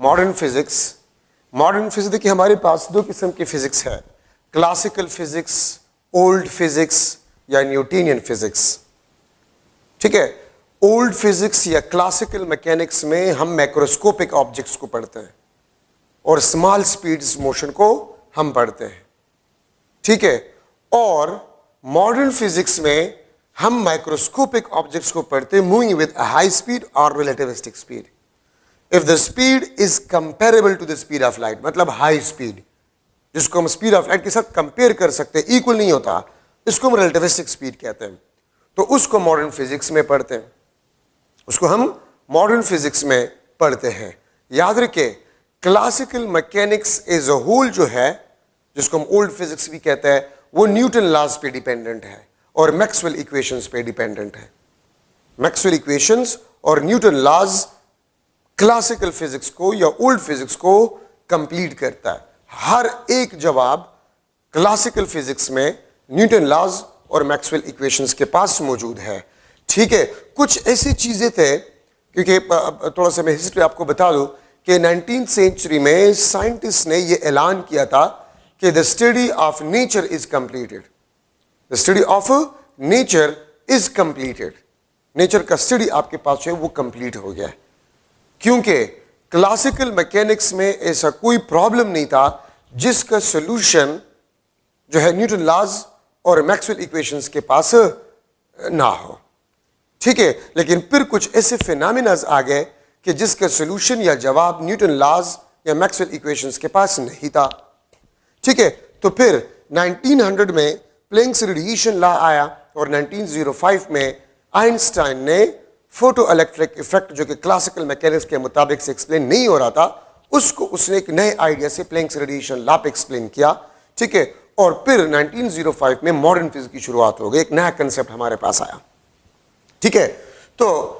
Modern physics देखिए, हमारे पास दो किस्म की फिजिक्स है, क्लासिकल फिजिक्स, ओल्ड फिजिक्स या न्यूटनियन फिजिक्स। ठीक है, ओल्ड फिजिक्स या क्लासिकल मैकेनिक्स में हम मैक्रोस्कोपिक ऑब्जेक्ट्स को पढ़ते हैं और स्मॉल स्पीड्स मोशन को हम पढ़ते हैं। ठीक है, और मॉडर्न फिजिक्स में हम माइक्रोस्कोपिक ऑब्जेक्ट्स को पढ़ते हैं मूविंग विद हाई स्पीड और relativistic speed. If the speed is comparable to the speed of light, मतलब हाई स्पीड जिसको हम स्पीड ऑफ लाइट के साथ कंपेयर कर सकते हैं, इक्वल नहीं होता, इसको हम रिलेटिविस्टिक स्पीड कहते हैं। तो उसको मॉडर्न फिजिक्स में पढ़ते हैं, उसको हम मॉडर्न फिजिक्स में पढ़ते हैं। याद रखें, classical mechanics as a whole जो है, जिसको हम ओल्ड फिजिक्स भी कहते हैं, वो न्यूटन लॉज पे डिपेंडेंट है और मैक्सवेल इक्वेशंस पे डिपेंडेंट है। मैक्सवेल इक्वेशंस और न्यूटन लॉज क्लासिकल फिजिक्स को या ओल्ड फिजिक्स को कंप्लीट करता है। हर एक जवाब क्लासिकल फिजिक्स में न्यूटन लॉज और मैक्सवेल इक्वेशंस के पास मौजूद है। ठीक है, कुछ ऐसी चीजें थे, क्योंकि थोड़ा सा मैं हिस्ट्री आपको बता दूं कि 19th सेंचुरी में साइंटिस्ट ने यह ऐलान किया था कि the study of nature is completed. The study of nature is completed. Nature का स्टडी आपके पास है वो कंप्लीट हो गया है, क्योंकि क्लासिकल मैकेनिक्स में ऐसा कोई प्रॉब्लम नहीं था जिसका सॉल्यूशन जो है न्यूटन लॉज और मैक्सवेल इक्वेशंस के पास ना हो। ठीक है, लेकिन फिर कुछ ऐसे फिनोमेनास आ गए कि जिसका सॉल्यूशन या जवाब न्यूटन लॉज या मैक्सवेल इक्वेशंस के पास नहीं था। ठीक है, तो फिर 1900 में प्लैंक्स रेडिएशन लॉ आया और 1905 में आइंस्टाइन ने फोटो इलेक्ट्रिक इफेक्ट, जो कि क्लासिकल मैकेनिक्स के मुताबिक से एक्सप्लेन नहीं हो रहा था, उसको उसने एक नए आइडिया से प्लैंक्स रेडिएशन लॉ पे एक्सप्लेन किया। ठीक है, और फिर 1905 में मॉडर्न फिजिक्स की शुरुआत हो गई, एक नया कंसेप्ट हमारे पास आया। ठीक है, तो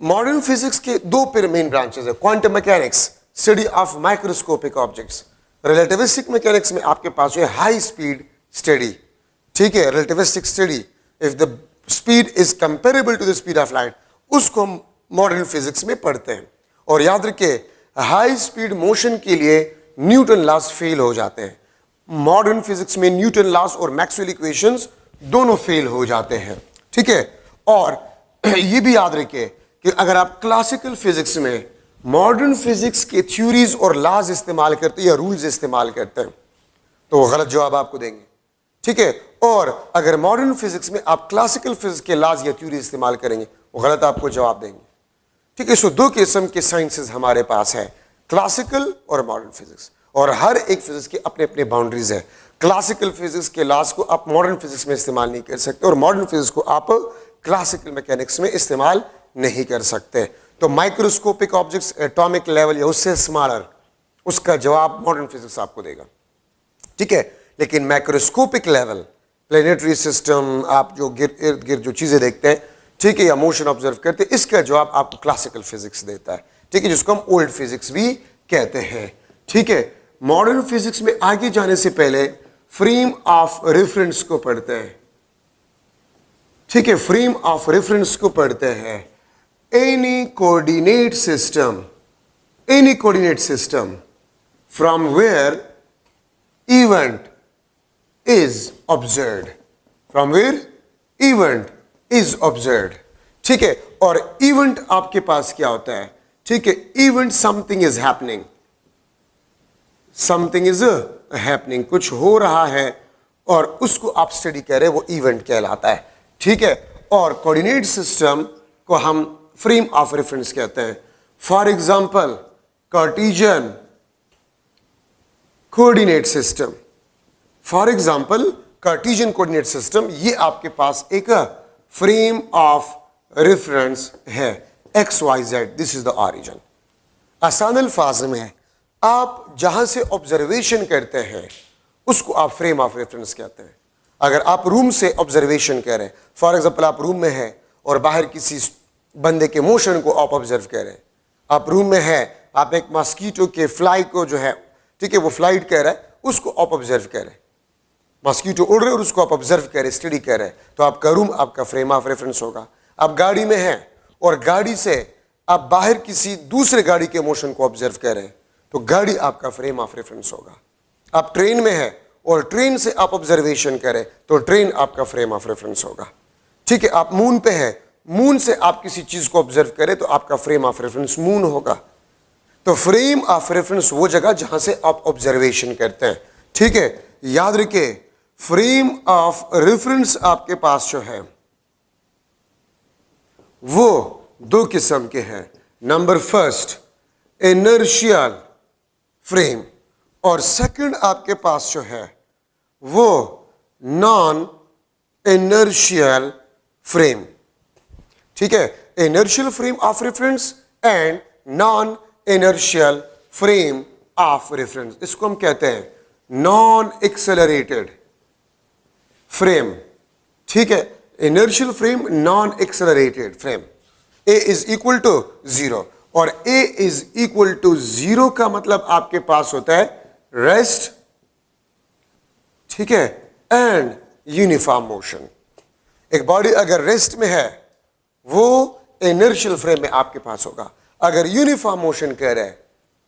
मॉडर्न फिजिक्स के दो फिर मेन ब्रांचेस है, quantum mechanics, study of microscopic objects. Relativistic mechanics में आपके पास है हाई स्पीड स्टडी। ठीक है, relativistic study, if the speed is comparable to the speed of light, उसको हम मॉडर्न फिजिक्स में पढ़ते हैं। और याद रखिए, हाई स्पीड मोशन के लिए न्यूटन लॉज फेल हो जाते हैं। मॉडर्न फिजिक्स में न्यूटन लॉज और मैक्सवेल इक्वेशंस दोनों फेल हो जाते हैं। ठीक है, और ये भी याद रखिए कि अगर आप क्लासिकल फिजिक्स में मॉडर्न फिजिक्स के थ्योरीज और लॉज इस्तेमाल करते हैं या रूल्स इस्तेमाल करते हैं, तो वो गलत जवाब आपको देंगे। ठीक है, और अगर मॉडर्न फिजिक्स में आप क्लासिकल फिजिक्स के लॉज या थ्योरी इस्तेमाल करेंगे, वो गलत आपको जवाब देंगे। ठीक है, सो दो किस्म के साइंसेस हमारे पास है, क्लासिकल और मॉडर्न फिजिक्स, और हर एक फिजिक्स की अपने अपने बाउंड्रीज है। क्लासिकल फिजिक्स के लॉज को आप मॉडर्न फिजिक्स में इस्तेमाल नहीं कर सकते और मॉडर्न फिजिक्स को आप क्लासिकल मैकेनिक्स में इस्तेमाल नहीं कर सकते। तो माइक्रोस्कोपिक ऑब्जेक्ट्स एटॉमिक लेवल या उससे स्मॉलर, उसका जवाब मॉडर्न फिजिक्स आपको देगा। ठीक है, लेकिन माइक्रोस्कोपिक लेवल, प्लेनेटरी सिस्टम, आप जो इर्द गिर्द जो चीजें देखते हैं, ठीक है, या मोशन ऑब्जर्व करते हैं, इसका जवाब आपको क्लासिकल फिजिक्स देता है। ठीक है, जिसको हम ओल्ड फिजिक्स भी कहते हैं। ठीक है, मॉडर्न फिजिक्स में आगे जाने से पहले फ्रेम ऑफ रेफरेंस को पढ़ते हैं। ठीक है, फ्रेम ऑफ रेफरेंस को पढ़ते हैं। Any coordinate system from where event is observed, ठीक है, और इवेंट आपके पास क्या होता है? ठीक है, इवेंट समथिंग इज हैपनिंग, कुछ हो रहा है और उसको आप स्टडी कर रहे हैं, वो इवेंट कहलाता है। ठीक है, और कोऑर्डिनेट सिस्टम को हम फ्रेम ऑफ रेफरेंस कहते हैं। For example, Cartesian coordinate system, ये आपके पास एक फ्रेम ऑफ रेफरेंस है। XYZ, this is the origin. आसान अल्फाज में आप जहां से ऑब्जर्वेशन करते हैं उसको आप फ्रेम ऑफ रेफरेंस कहते हैं। अगर आप रूम से ऑब्जर्वेशन कर रहे हैं, फॉर एग्जांपल आप रूम में हैं और बाहर किसी बंदे के मोशन को आप ऑब्जर्व कर रहे हैं, आप रूम में हैं, आप एक मॉस्किटो के फ्लाई को जो है, ठीक है, वो फ्लाइट कर रहा है, उसको आप ऑब्जर्व कर रहे हैं, मॉस्किटो उड़ रहे हैं और उसको आप ऑब्जर्व कर रहे हैं, स्टडी कर रहे हैं, तो आपका रूम आपका फ्रेम ऑफ रेफरेंस होगा। आप गाड़ी में हैं और गाड़ी से आप बाहर किसी दूसरे गाड़ी के मोशन को ऑब्जर्व करें तो गाड़ी आपका फ्रेम ऑफ रेफरेंस होगा। आप ट्रेन में है और ट्रेन से आप ऑब्जर्वेशन करें तो ट्रेन आपका फ्रेम ऑफ रेफरेंस होगा। ठीक है, आप मून पे है, मून से आप किसी चीज को ऑब्जर्व करें तो आपका फ्रेम ऑफ रेफरेंस मून होगा। तो फ्रेम ऑफ रेफरेंस वो जगह जहां से आप ऑब्जर्वेशन करते हैं। ठीक है, याद रखिए फ्रेम ऑफ रेफरेंस आपके पास जो है वो दो किस्म के हैं। नंबर फर्स्ट इनर्शियल फ्रेम और सेकंड आपके पास जो है वो नॉन इनर्शियल फ्रेम। ठीक है, inertial frame of reference and non inertial frame of reference, इसको हम कहते हैं नॉन एक्सेलरेटेड फ्रेम। ठीक है, inertial frame, non accelerated frame. A is equal to 0 और ए इज इक्वल टू 0 का मतलब आपके पास होता है रेस्ट, ठीक है, एंड यूनिफॉर्म मोशन। एक बॉडी अगर रेस्ट में है वो इनर्शियल फ्रेम में आपके पास होगा, अगर यूनिफॉर्म मोशन कर रहा है,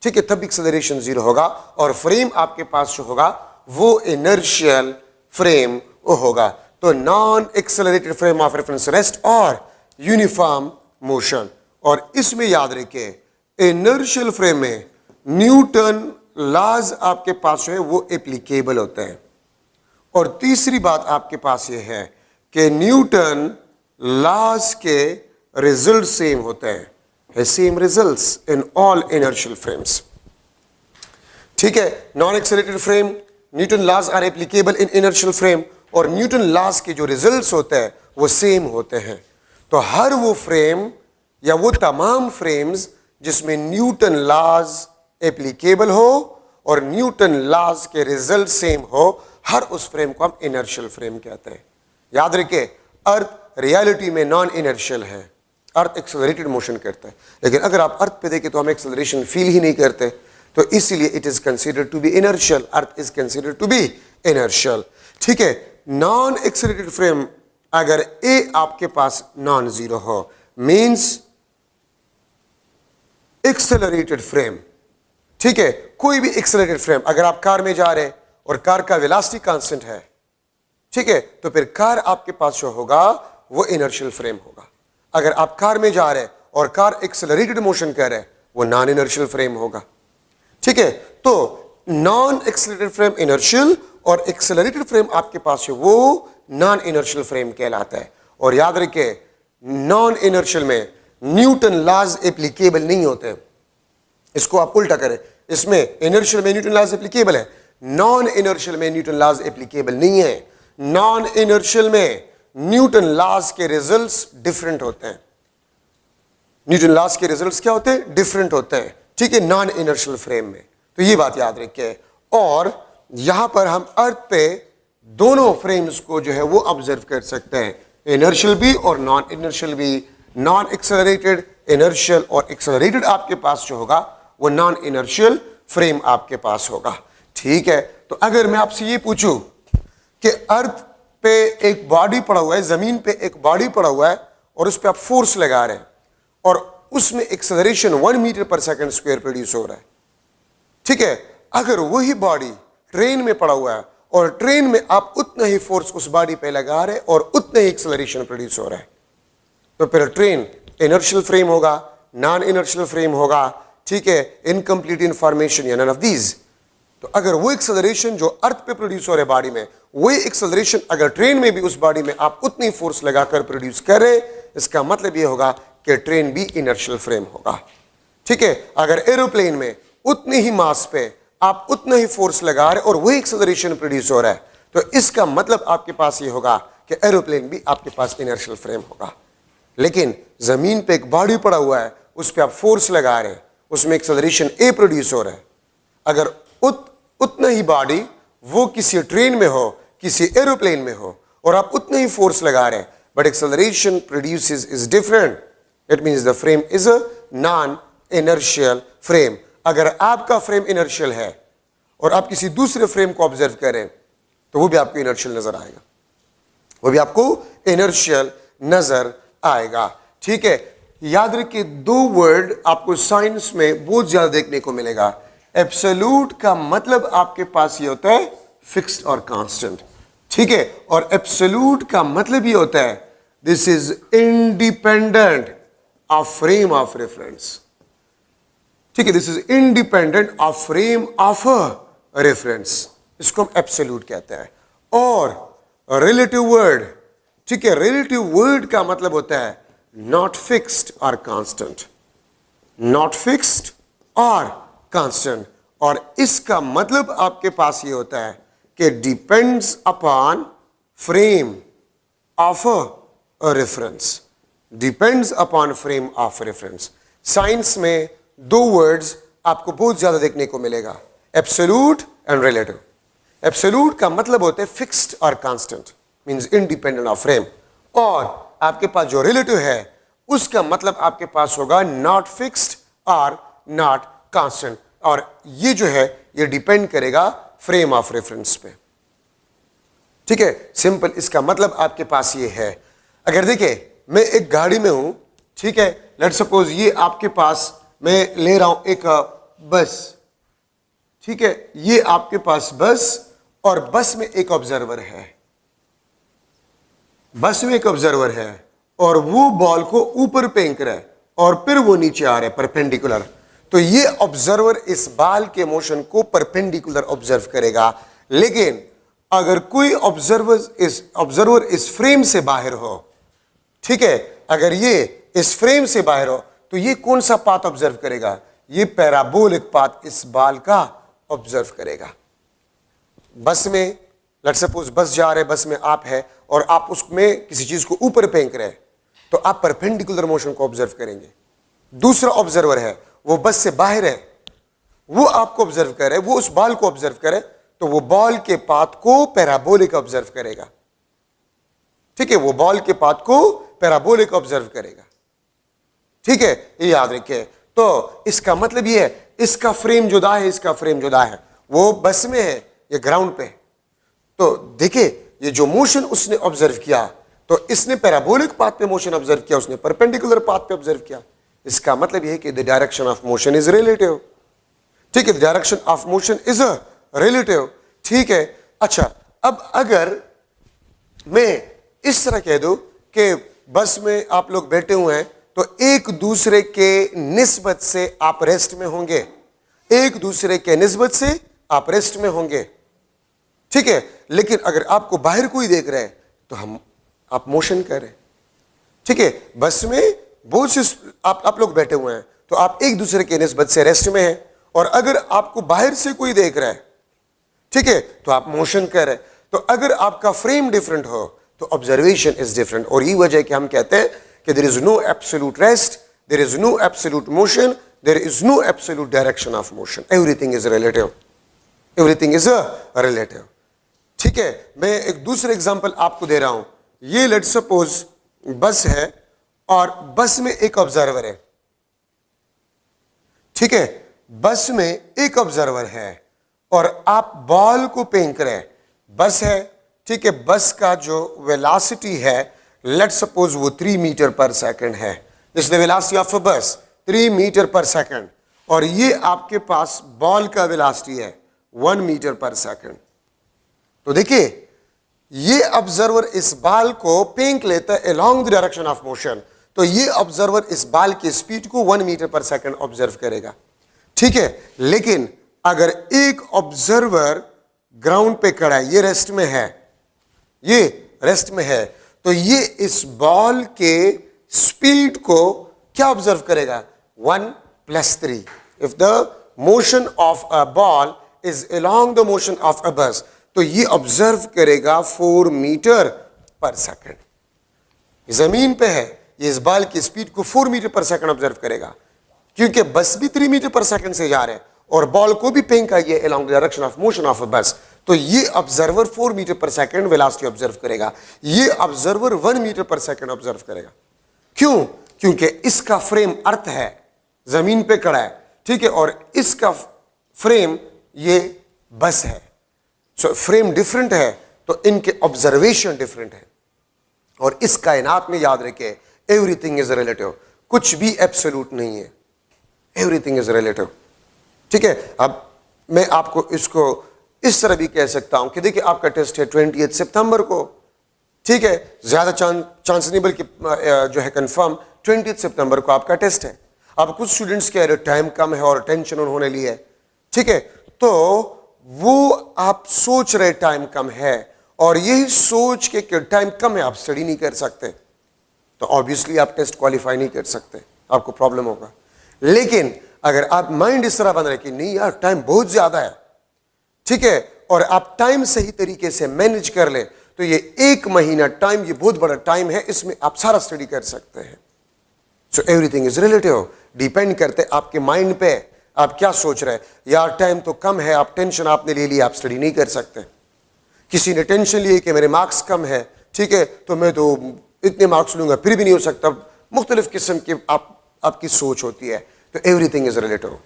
ठीक है, तब एक्सेलरेशन 0 होगा और फ्रेम आपके पास जो होगा वो इनर्शियल फ्रेम होगा। तो non accelerated frame of reference, rest और यूनिफॉर्म मोशन। और इसमें याद रखिए इनर्शियल फ्रेम में न्यूटन लॉज आपके पास जो है वो एप्लीकेबल होते हैं। और तीसरी बात आपके पास ये है कि न्यूटन लॉज के रिजल्ट सेम होते हैं, same results in all inertial frames. ठीक है, non accelerated frame, Newton laws are applicable in inertial frame और न्यूटन लॉज के जो रिजल्ट्स होते हैं वो सेम होते हैं। तो हर वो फ्रेम या वो तमाम फ्रेम्स जिसमें न्यूटन लॉज एप्लीकेबल हो और न्यूटन लॉज के रिजल्ट सेम हो, हर उस फ्रेम को हम इनर्शियल फ्रेम कहते हैं। याद रखिए अर्थ रियलिटी में नॉन इनर्शियल है, अर्थ एक्सेलरेटेड मोशन करता है, लेकिन अगर आप अर्थ पे देखें तो हम एक्सेलरेशन फील ही नहीं करते, तो इसीलिए it is considered to be inertial, Earth is considered to be inertial. ठीक है, नॉन एक्सेलरेटेड फ्रेम अगर ए आपके पास नॉन जीरो हो मींस एक्सेलरेटेड फ्रेम। ठीक है, कोई भी एक्सेलरेटेड फ्रेम, अगर आप कार में जा रहे हैं और कार का वेलोसिटी कांस्टेंट है, ठीक है, तो फिर कार आपके पास जो होगा वो इनर्शियल फ्रेम होगा। अगर आप कार में जा रहे हैं और कार एक्सेलरेटेड मोशन कर रहे हैं वो नॉन इनर्शियल फ्रेम होगा। ठीक है, तो नॉन एक्सेलरेटेड फ्रेम इनर्शियल और एक्सेलरेटेड फ्रेम आपके पास है वो नॉन इनर्शियल फ्रेम कहलाता है। और याद रखिए नॉन इनर्शियल में न्यूटन लॉज एप्लीकेबल नहीं होते, इसको आप उल्टा करें, इसमें इनर्शियल में न्यूटन लॉज एप्लीकेबल है, नॉन इनर्शियल में न्यूटन लॉज एप्लीकेबल नहीं है। नॉन इनर्शियल में न्यूटन लॉज के रिजल्ट्स डिफरेंट होते हैं, न्यूटन लॉज के रिजल्ट्स क्या होते हैं, डिफरेंट होते हैं। ठीक है, नॉन इनर्शियल फ्रेम में, तो ये बात याद रखिए। और यहां पर हम अर्थ पे दोनों फ्रेम्स को जो है वो ऑब्जर्व कर सकते हैं, इनर्शियल भी और नॉन इनर्शियल भी। नॉन एक्सेलरेटेड, इनर्शियल और एक्सेलरेटेड आपके पास जो होगा वो नॉन इनर्शियल फ्रेम आपके पास होगा। ठीक है, तो अगर मैं आपसे ये पूछूं कि अर्थ पे एक बॉडी पड़ा हुआ है, जमीन पे एक बॉडी पड़ा हुआ है और उस पर आप फोर्स लगा रहे हैं और उसमें एक्सेलरेशन 1 मीटर पर सेकंड स्क्वायर प्रोड्यूस हो रहा है। ठीक है, अगर वही बॉडी ट्रेन में पड़ा हुआ है और ट्रेन में आप उतना ही फोर्स उस बॉडी पे लगा रहे हैं और उतना ही एक्सेलरेशन प्रोड्यूस हो रहा है, तो फिर ट्रेन इनर्शियल फ्रेम होगा, नॉन इनर्शियल फ्रेम होगा। ठीक है, इनकम्प्लीट इनफॉर्मेशन या नन ऑफ दीज। तो अगर वो एक्सेलरेशन जो अर्थ पे प्रोड्यूस हो रहा है बॉडी में, वही एक्सेलरेशन अगर ट्रेन में भी उस बॉडी में आप उतनी फोर्स लगाकर प्रोड्यूस कर रहे, इसका मतलब ये होगा कि ट्रेन भी इनर्शियल फ्रेम होगा। ठीक है, अगर एरोप्लेन में उतनी ही मास पे आप उतना ही फोर्स लगा रहे और वही एक्सेलरेशन प्रोड्यूस हो रहा है, तो इसका मतलब आपके पास ये होगा कि एरोप्लेन भी आपके पास इनर्शियल फ्रेम होगा। लेकिन जमीन पे एक बॉडी पड़ा हुआ है, उस पर आप फोर्स लगा रहे हैं, उसमें एक्सेलरेशन ए प्रोड्यूस हो रहा है, अगर उतना ही बॉडी वो किसी ट्रेन में हो, किसी एरोप्लेन में हो और आप उतना ही फोर्स लगा रहे हैं, but acceleration produces is different, it means the frame is a non inertial frame. अगर आपका फ्रेम इनर्शियल है और आप किसी दूसरे फ्रेम को ऑब्जर्व करें तो वो भी आपको इनर्शियल नजर आएगा, वो भी आपको इनर्शियल नजर आएगा। ठीक है, याद रखिए, दो वर्ड आपको साइंस में बहुत ज्यादा देखने को मिलेगा। एब्सोल्यूट का मतलब आपके पास ये होता है फिक्स्ड और कांस्टेंट, ठीक है, और एब्सोल्यूट का मतलब ये होता है this is independent of frame of reference, ठीक है, this is independent of frame of reference, इसको हम एब्सोल्यूट कहते हैं। और रिलेटिव वर्ड, ठीक है, रिलेटिव वर्ड का मतलब होता है नॉट फिक्स्ड और कांस्टेंट, नॉट फिक्स्ड और कांस्टेंट, और इसका मतलब आपके पास ये होता है कि depends upon frame of a reference, depends upon frame of reference. Science में दो वर्ड्स आपको बहुत ज्यादा देखने को मिलेगा, एब्सोल्यूट एंड रिलेटिव। एब्सोल्यूट का मतलब होता है फिक्स्ड और constant, means independent of frame, और आपके पास जो रिलेटिव है उसका मतलब आपके पास होगा नॉट फिक्स्ड और नॉट कांस्टेंट, और ये जो है ये डिपेंड करेगा फ्रेम ऑफ रेफरेंस पे, ठीक है, सिंपल इसका मतलब आपके पास ये है। अगर देखिए मैं एक गाड़ी में हूं, ठीक है, लेट्स सपोज ये आपके पास मैं ले रहा हूं एक बस, ठीक है, ये आपके पास बस, और बस में एक ऑब्जर्वर है, बस में एक ऑब्जर्वर है, और वो बॉल को ऊपर फेंक रहा है और फिर वो नीचे आ रहा है परपेंडिकुलर। तो ये ऑब्जर्वर इस बॉल के मोशन को परपेंडिकुलर ऑब्जर्व करेगा, लेकिन अगर कोई ऑब्जर्वर इस फ्रेम से बाहर हो, ठीक है, अगर ये इस फ्रेम से बाहर हो तो ये कौन सा पाथ ऑब्जर्व करेगा? ये पैराबोलिक पाथ इस बॉल का ऑब्जर्व करेगा। बस में लेट्स सपोज बस जा रहे, बस में आप है और आप उसमें किसी चीज को ऊपर फेंक रहे हैं, तो आप परपेंडिकुलर मोशन को ऑब्जर्व करेंगे। दूसरा ऑब्जर्वर है, वो बस से बाहर है, वो आपको ऑब्जर्व करे, वो उस बॉल को ऑब्जर्व करे, तो वो बॉल के पाथ को पैराबोलिक ऑब्जर्व करेगा, ठीक है, वो बॉल के पाथ को पैराबोलिक ऑब्जर्व करेगा, ठीक है, ये याद रखिए। तो इसका मतलब ये है इसका फ्रेम जुदा है, इसका फ्रेम जुदा है, वो बस में है, ये ग्राउंड पे। तो देखिए ये जो मोशन उसने ऑब्जर्व किया, तो इसने पैराबोलिक पाथ पे मोशन ऑब्जर्व किया, उसने परपेंडिकुलर पाथ पे ऑब्जर्व किया। इसका मतलब यह है कि the direction of motion is relative, ठीक है, the direction of motion is a relative, ठीक है। अच्छा, अब अगर मैं इस तरह कह दूं कि बस में आप लोग बैठे हुए हैं, तो एक दूसरे के निस्बत से आप रेस्ट में होंगे, एक दूसरे के निस्बत से आप रेस्ट में होंगे, ठीक है, लेकिन अगर आपको बाहर कोई देख रहा है तो आप मोशन कर रहे हैं, ठीक है। बस में बहुत से आप लोग बैठे हुए हैं, तो आप एक दूसरे के निस्बत से रेस्ट में हैं, और अगर आपको बाहर से कोई देख रहा है, ठीक है, तो आप मोशन कर रहे हैं। तो अगर आपका फ्रेम डिफरेंट हो तो ऑब्जर्वेशन इज डिफरेंट, और ये वजह है कि हम कहते हैं कि there is no absolute rest, there is no absolute motion, there is no absolute direction of motion, everything is relative, everything is relative, ठीक है। मैं एक दूसरा एग्जांपल आपको दे रहा हूं। ये लेट्स सपोज बस है और बस में एक ऑब्जर्वर है, ठीक है, बस में एक ऑब्जर्वर है और आप बॉल को फेंक रहे हैं, बस है, ठीक है, बस का जो वेलोसिटी है लेट्स सपोज वो 3 मीटर पर सेकंड है, दिस द वेलोसिटी ऑफ अ बस 3 मीटर पर सेकंड, और ये आपके पास बॉल का वेलोसिटी है 1 मीटर पर सेकंड। तो देखिए ये ऑब्जर्वर इस बॉल को फेंक लेता है along the direction of motion, तो ये ऑब्जर्वर इस बॉल की स्पीड को 1 मीटर पर सेकंड ऑब्जर्व करेगा, ठीक है। लेकिन अगर एक ऑब्जर्वर ग्राउंड पे खड़ा है, ये रेस्ट में है, ये रेस्ट में है, तो ये इस बॉल के स्पीड को क्या ऑब्जर्व करेगा? 1 + 3। If the motion of a ball is along the motion of a बस, तो ये ऑब्जर्व करेगा 4 मीटर पर सेकंड। जमीन पे है, ये इस बॉल की स्पीड को 4 मीटर पर सेकंड ऑब्जर्व करेगा, क्योंकि बस भी 3 मीटर पर सेकंड से जा रहे हैं और बॉल को भी फेंका ये along the direction of motion of a बस, तो ये ऑब्जर्वर 4 मीटर पर सेकंड वेलोसिटी ऑब्जर्व करेगा, ये ऑब्जर्वर 1 मीटर पर सेकंड ऑब्जर्व करेगा। क्यों? क्योंकि इसका फ्रेम अर्थ है, जमीन पे खड़ा है, ठीक है, और इसका फ्रेम ये बस है। सो फ्रेम डिफरेंट है तो इनके ऑब्जर्वेशन डिफरेंट है, और इस कायनात में याद रखे एवरीथिंग इज रिलेटिव, कुछ भी एब्सोल्यूट नहीं है, एवरीथिंग इज रिलेटिव। ठीक है, अब मैं आपको इसको इस तरह भी कह सकता हूं कि देखिए आपका टेस्ट है 28 सितंबर को, ठीक है, ज्यादा चांस नहीं बल्कि जो है कंफर्म 20 सितंबर को आपका टेस्ट है। अब कुछ स्टूडेंट्स कह रहे टाइम कम है और टेंशन उन्होंने ली है, ठीक है, तो वो आप सोच रहे टाइम कम है और यही सोच के कि टाइम कम है आप स्टडी नहीं कर सकते, तो ऑब्वियसली आप टेस्ट क्वालिफाई नहीं कर सकते, आपको प्रॉब्लम होगा। लेकिन अगर आप माइंड इस तरह बन रहे कि नहीं यार टाइम बहुत ज्यादा है, ठीक है, और आप टाइम सही तरीके से मैनेज कर ले, तो ये 1 महीना टाइम ये बहुत बड़ा टाइम है, इसमें आप सारा स्टडी कर सकते हैं। So everything is relative, depend करते आपके माइंड पे, आप क्या सोच रहे हैं। यार टाइम तो कम है, आप टेंशन आपने ले लिया, आप स्टडी नहीं कर सकते। किसी ने टेंशन लिए कि मेरे मार्क्स कम है, ठीक है, तो मैं तो इतने मार्क्स लूंगा फिर भी नहीं हो सकता। मुख्तलिफ किस्म की आपकी सोच होती है, तो एवरीथिंग इज रिलेटिव।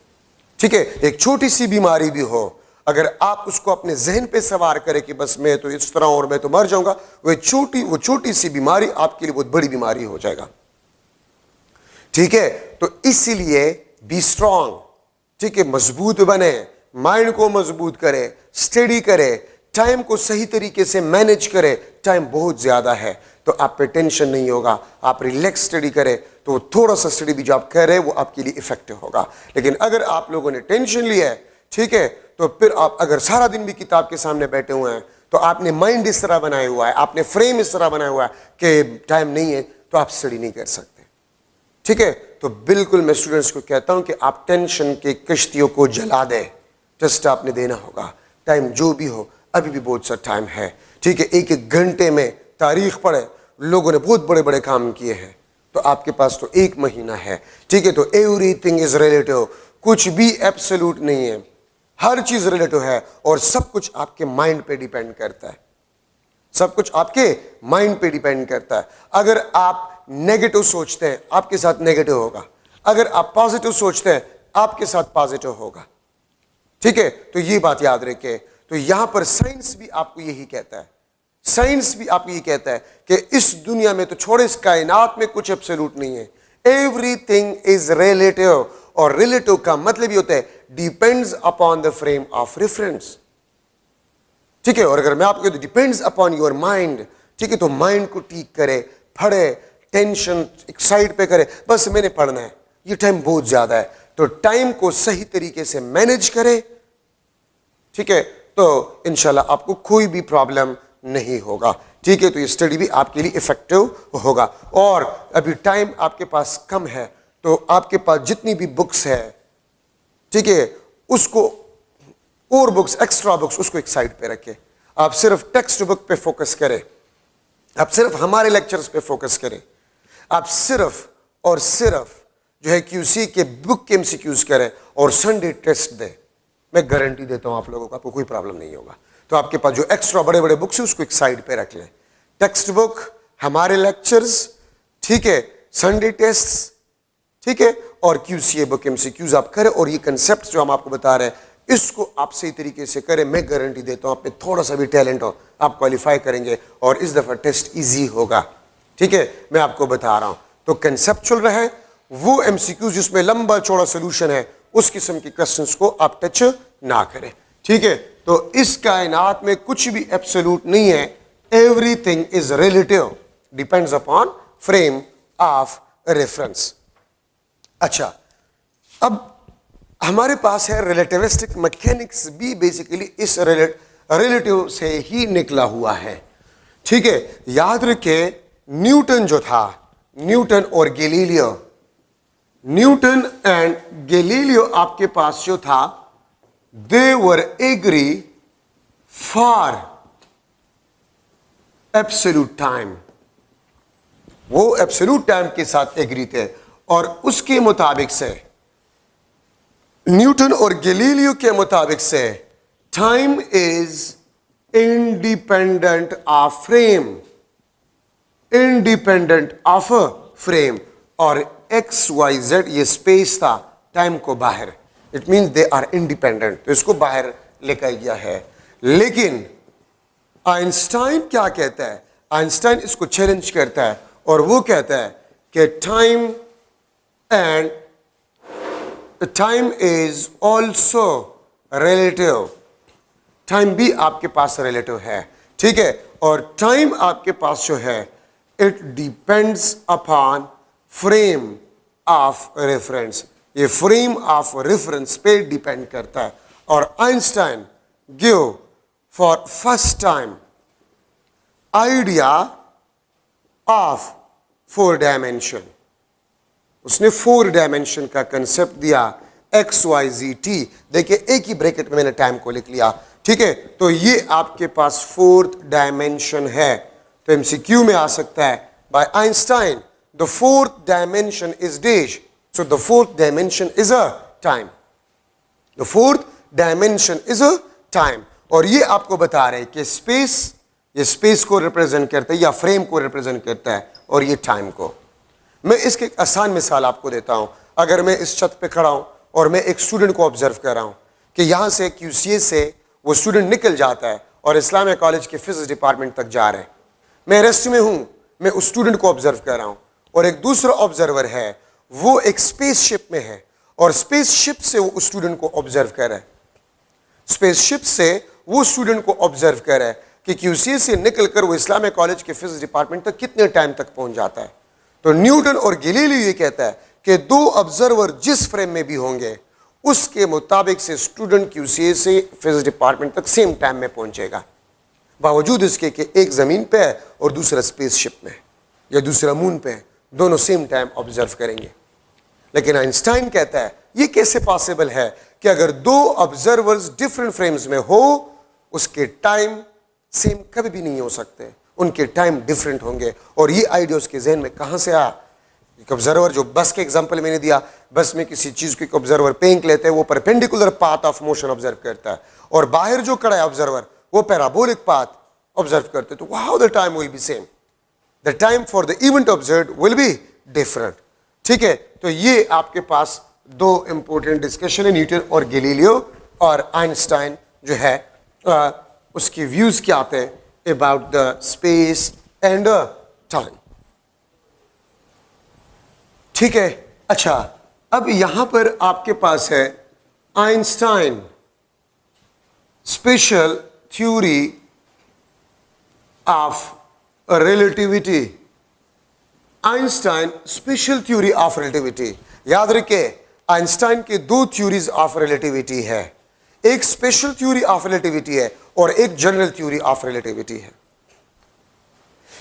ठीक है, एक छोटी सी बीमारी भी हो, अगर आप उसको अपने जहन पे सवार करें कि बस मैं तो इस तरह और मैं तो मर जाऊंगा, वो छोटी सी बीमारी आपके लिए बहुत बड़ी बीमारी हो जाएगा। ठीक है, तो इसीलिए बी स्ट्रांग, ठीक है, मजबूत बने, माइंड को मजबूत करे, स्टडी करे, टाइम को सही तरीके से मैनेज करे। टाइम बहुत ज्यादा है तो आप पे टेंशन नहीं होगा, आप रिलैक्स स्टडी करें तो थोड़ा सा स्टडी भी जो आप कर रहे हैं वो आपके लिए इफेक्टिव होगा। लेकिन अगर आप लोगों ने टेंशन लिया है, ठीक है, तो फिर आप अगर सारा दिन भी किताब के सामने बैठे हुए हैं, तो आपने माइंड इस तरह बनाया हुआ है, आपने फ्रेम इस तरह बनाया हुआ है कि टाइम नहीं है, तो आप स्टडी नहीं कर सकते। ठीक है, तो बिल्कुल मैं स्टूडेंट्स को कहता हूं कि आप टेंशन के कश्तियों को जला दें, टेस्ट आपने देना होगा, टाइम जो भी हो, अभी भी बहुत सा टाइम है। ठीक है, 1-1 घंटे में तारीख पढ़े, लोगों ने बहुत बड़े बड़े काम किए हैं, तो आपके पास तो 1 महीना है। ठीक है, तो एवरीथिंग इज रिलेटिव, कुछ भी एब्सोल्यूट नहीं है, हर चीज रिलेटिव है और सब कुछ आपके माइंड पे डिपेंड करता है, सब कुछ आपके माइंड पे डिपेंड करता है। अगर आप नेगेटिव सोचते हैं आपके साथ नेगेटिव होगा, अगर आप पॉजिटिव सोचते हैं आपके साथ पॉजिटिव होगा। ठीक है, तो ये बात याद रखें। तो यहां पर साइंस भी आपको यही कहता है, साइंस भी आपको यही कहता है कि इस दुनिया में तो छोड़े, इस कायनात में कुछ एब्सोल्यूट नहीं है, एवरीथिंग इज रिलेटिव। और रिलेटिव का मतलब ये होता है depends upon the frame of reference. ठीक है, और अगर मैं आपको कहता हूं डिपेंड्स अपॉन योर माइंड, ठीक है, तो माइंड को ठीक करे, पढ़े, टेंशन एक साइड पे करे, बस मैंने पढ़ना है, ये टाइम बहुत ज्यादा है, तो टाइम को सही तरीके से मैनेज करे। ठीक है, तो इंशाल्लाह आपको कोई भी प्रॉब्लम नहीं होगा। ठीक है, तो ये स्टडी भी आपके लिए इफेक्टिव होगा। और अभी टाइम आपके पास कम है, तो आपके पास जितनी भी बुक्स है, ठीक है, उसको और बुक्स, एक्स्ट्रा बुक्स, उसको एक साइड पे रखें। आप सिर्फ टेक्स्ट बुक पे फोकस करें, आप सिर्फ हमारे लेक्चर्स पे फोकस करें, आप सिर्फ और सिर्फ जो है QC के बुक के MCQs करें और संडे टेस्ट दें। मैं गारंटी देता हूं आप लोगों को, आपको कोई प्रॉब्लम नहीं होगा। तो आपके पास जो एक्स्ट्रा बड़े बड़े बुक्स है उसको एक साइड पे रख लें, टेक्स्ट बुक, हमारे लेक्चर्स, ठीक है, संडे टेस्ट, ठीक है, और QCA बुक MCQs आप करें। और ये कंसेप्ट जो हम आपको बता रहे हैं इसको आप सही तरीके से करें, मैं गारंटी देता हूं आप में थोड़ा सा भी टैलेंट हो आप क्वालिफाई करेंगे और इस दफा टेस्ट इजी होगा। ठीक है, मैं आपको बता रहा हूं। तो कंसेप्चुअल रहे, वो MCQs जिसमें लंबा चौड़ा सोल्यूशन है उस किस्म के क्वेश्चंस को आप टच ना करें। ठीक है, तो इस कायनात में कुछ भी एब्सोल्यूट नहीं है, everything is relative, depends upon frame of reference. अच्छा, अब हमारे पास है रिलेटिविस्टिक मैकेनिक्स भी बेसिकली इस रिलेटिव से ही निकला हुआ है। ठीक है, याद रखें न्यूटन जो था, न्यूटन और गैलीलियो, न्यूटन एंड गैलीलियो आपके पास जो था, दे वर एग्री फॉर एब्सोल्यूट टाइम, वो एब्सोल्यूट टाइम के साथ एग्री थे और उसके मुताबिक से न्यूटन और गैलीलियो के मुताबिक से time is independent of frame, independent of frame, और XYZ ये स्पेस था टाइम को बाहर, it means they are independent, तो इसको बाहर लेकर गया है। लेकिन आइंस्टाइन क्या कहता है, आइंस्टाइन इसको चैलेंज करता है और वो कहता है कि time and the time is also relative. Time भी आपके पास रिलेटिव है, ठीक है। और टाइम आपके पास जो है it depends upon frame of reference, ये फ्रेम ऑफ रेफरेंस पे डिपेंड करता है। और Einstein give for first time idea of 4 dimension, उसने 4 डायमेंशन का कंसेप्ट दिया, एक्स वाई जी टी। देखिए एक ही ब्रैकेट में मैंने टाइम को लिख लिया, ठीक है। तो ये आपके पास 4th डायमेंशन है। तो एमसीक्यू में आ सकता है by Einstein the 4th dimension is dash, so the 4th dimension is a time, the 4th dimension is a time. और ये आपको बता रहे हैं कि स्पेस, ये स्पेस को रिप्रेजेंट करता है या फ्रेम को रिप्रेजेंट करता है, और ये टाइम को। मैं इसकी एक आसान मिसाल आपको देता हूं। अगर मैं इस छत पे खड़ा हूं और मैं एक स्टूडेंट को ऑब्जर्व कर रहा हूं कि यहां से QCS से वो स्टूडेंट निकल जाता है और इस्लामिया कॉलेज के फिजिक्स डिपार्टमेंट तक जा रहे हैं, मैं रेस्ट में हूं, मैं उस स्टूडेंट को ऑब्जर्व कर रहा हूं। और एक दूसरा ऑब्जर्वर है, वो एक स्पेसशिप में है और स्पेसशिप से वो उस स्टूडेंट को ऑब्जर्व कर रहा है, स्पेसशिप से वो स्टूडेंट को ऑब्जर्व कर रहा है कि QCS से निकलकर वो इस्लामिया कॉलेज के फिजिक्स डिपार्टमेंट तक कितने टाइम तक पहुंच जाता है। तो न्यूटन और गैलीलियो ये कहता है कि 2 ऑब्जर्वर जिस फ्रेम में भी होंगे उसके मुताबिक से स्टूडेंट QCS से फिजिक्स डिपार्टमेंट तक सेम टाइम में पहुंचेगा, बावजूद इसके कि एक जमीन पे है और दूसरा स्पेसशिप में है या दूसरा मून पे है, दोनों सेम टाइम ऑब्जर्व करेंगे। लेकिन आइंस्टाइन कहता है ये कैसे पॉसिबल है कि अगर 2 ऑब्जर्वर्स डिफरेंट फ्रेम्स में हो उसके टाइम सेम कभी भी नहीं हो सकते, उनके टाइम डिफरेंट होंगे। और ये आइडिया उसके जहन में कहां से आया? एक ऑब्जर्वर, जो बस के एग्जांपल मैंने दिया, बस में किसी चीज को एक ऑब्जर्वर पेंक लेते हैं, वो perpendicular path of motion observe करता है, और बाहर जो खड़ा है ऑब्जर्वर वो पैराबोलिक पाथ ऑब्जर्व करते हैं। तो how the time will be same, the time for the event observed will be different, ठीक है। तो ये आपके पास 2 इंपॉर्टेंट डिस्कशन है, न्यूटन और गैलीलियो और आइंस्टाइन जो है उसके व्यूज क्या आते हैं about the space and time, ठीक है। अच्छा, अब यहां पर आपके पास है Einstein special theory of relativity, Einstein special theory of relativity. याद रखिए आइंस्टाइन के 2 थ्योरीज ऑफ रिलेटिविटी है, एक स्पेशल थ्योरी ऑफ रिलेटिविटी है और एक जनरल थ्योरी ऑफ रिलेटिविटी है।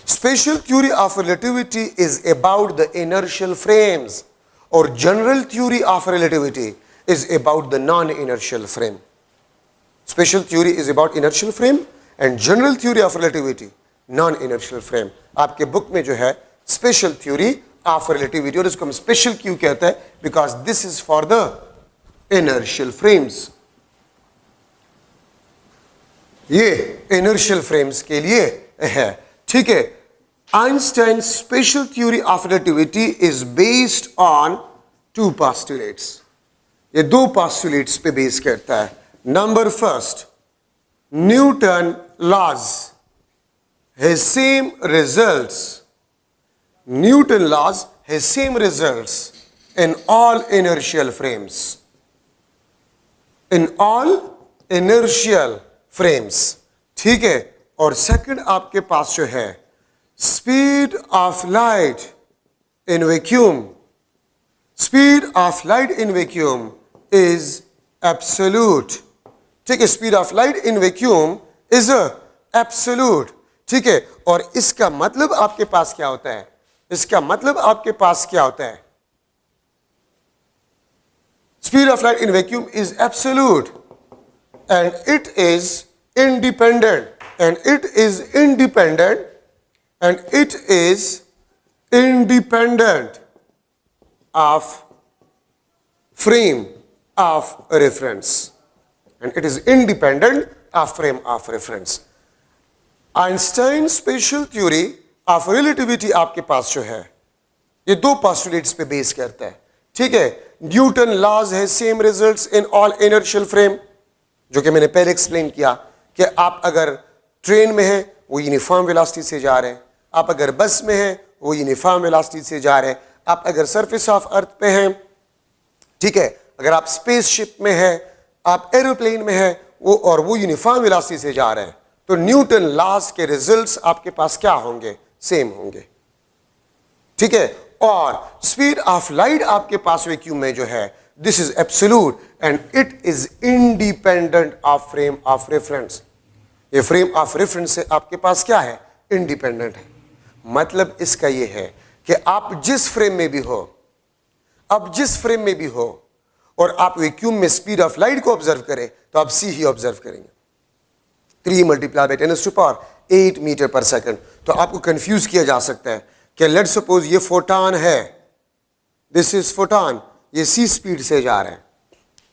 Special theory of relativity is about the inertial frames और general theory of relativity is about the non inertial frame. Special theory is about inertial frame and general theory of relativity non inertial frame. आपके book में जो है special theory of relativity, और इसको हम special क्यों कहते हैं? Because this is for the inertial frames, ये इनर्शियल फ्रेम्स के लिए है, ठीक है। Einstein special theory of relativity is based on 2 postulates, ये 2 postulates पे बेस करता है। Number first, Newton laws has same results, Newton laws has same results in all inertial frames, in all inertial frames, ठीक है। और second आपके पास जो है speed of light in vacuum, speed of light in vacuum is absolute, ठीक है। Speed of light in vacuum is absolute, ठीक है। और इसका मतलब आपके पास क्या होता है? इसका मतलब आपके पास क्या होता है? Speed of light in vacuum is absolute and it is independent, and it is independent, and it is independent of frame of reference, and it is independent of frame of reference. Einstein special theory of relativity आपके पास जो है ये 2 postulates पे base करता है, ठीक है। न्यूटन लॉज है same results in all inertial frame, जो कि मैंने पहले एक्सप्लेन किया कि आप अगर ट्रेन में हैं वो यूनिफॉर्म वेलोसिटी से जा रहे हैं, आप अगर बस में हैं वो यूनिफॉर्म वेलोसिटी से जा रहे हैं, आप अगर सरफेस ऑफ अर्थ पे हैं, ठीक है, अगर आप स्पेसशिप में हैं, आप एरोप्लेन में हैं, वो यूनिफॉर्म वेलोसिटी से जा रहे हैं, तो न्यूटन लॉज के रिजल्ट्स आपके पास क्या होंगे? सेम होंगे, ठीक है। और स्पीड ऑफ लाइट आपके पास वैक्यूम में जो है, this is absolute and it is independent of frame of reference. ये फ्रेम ऑफ रेफरेंस से आपके पास क्या है? इंडिपेंडेंट है। मतलब इसका ये है कि आप जिस फ्रेम में भी हो, अब जिस फ्रेम में भी हो और आप वैक्यूम में स्पीड ऑफ लाइट को ऑब्जर्व करें, तो आप सी ही ऑब्जर्व करेंगे। 3 मल्टीप्लाई बाय 10⁸ मीटर पर सेकंड। तो आपको कंफ्यूज किया जा सकता है कि लेट्स सपोज ये फोटॉन है, दिस इज फोटॉन, ये सी स्पीड से जा रहे हैं,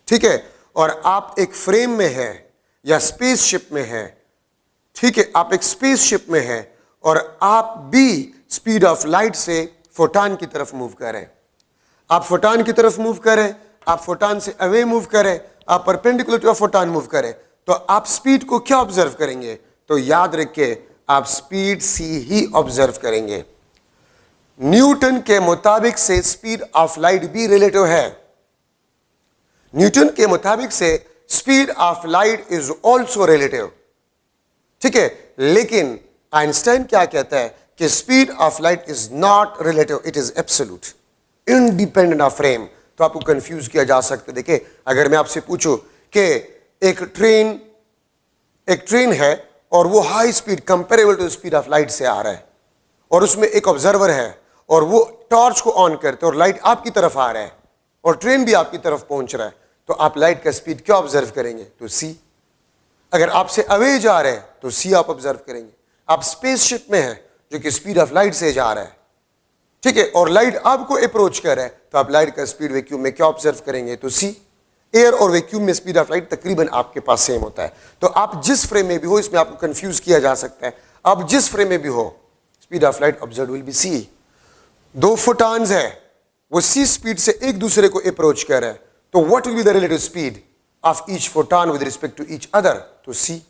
ठीक है, और आप एक फ्रेम में है या स्पेसशिप में है, ठीक है, आप एक स्पेसशिप में है और आप भी स्पीड ऑफ लाइट से फोटॉन की तरफ मूव करें। आप फोटॉन की तरफ मूव करें, आप फोटॉन से अवे मूव करें, आप परपेंडिकुलर टू फोटॉन मूव करें, तो आप स्पीड को क्या ऑब्जर्व करेंगे? तो याद रखिए, आप स्पीड सी ही ऑब्जर्व करेंगे। न्यूटन के मुताबिक से स्पीड ऑफ लाइट भी रिलेटिव है। न्यूटन के मुताबिक से speed of light is also relative, ठीक है। लेकिन आइंस्टाइन क्या कहता है कि speed of light is not relative, it is absolute, independent of frame. तो आपको कंफ्यूज किया जा सकता है। देखिए, अगर मैं आपसे पूछूं कि एक ट्रेन है और वो high speed comparable to speed of light से आ रहा है और उसमें एक ऑब्जर्वर है और वो टॉर्च को ऑन करते और लाइट आपकी तरफ आ रहा है और ट्रेन भी आपकी तरफ पहुंच रहा है, तो आप लाइट का स्पीड क्या ऑब्जर्व करेंगे? तो सी। अगर आपसे अवे जा रहे हैं तो सी आप ऑब्जर्व करेंगे। आप स्पेसशिप में हैं जो कि स्पीड ऑफ लाइट से जा रहा है, ठीक है, और लाइट आपको अप्रोच कर रहा है, तो आप लाइट का स्पीड वैक्यूम में क्या ऑब्जर्व करेंगे? तो सी। एयर और वैक्यूम में स्पीड ऑफ लाइट तकरीबन आपके पास सेम होता है। तो आप जिस फ्रेम में भी हो, इसमें आपको कंफ्यूज किया जा सकता है, आप जिस फ्रेम में भी हो, speed of light observe will be c. 2 photons है, वो सी स्पीड से एक दूसरे को अप्रोच कर रहे हैं, तो what will be the relative speed of each photon with respect to each other? तो सी,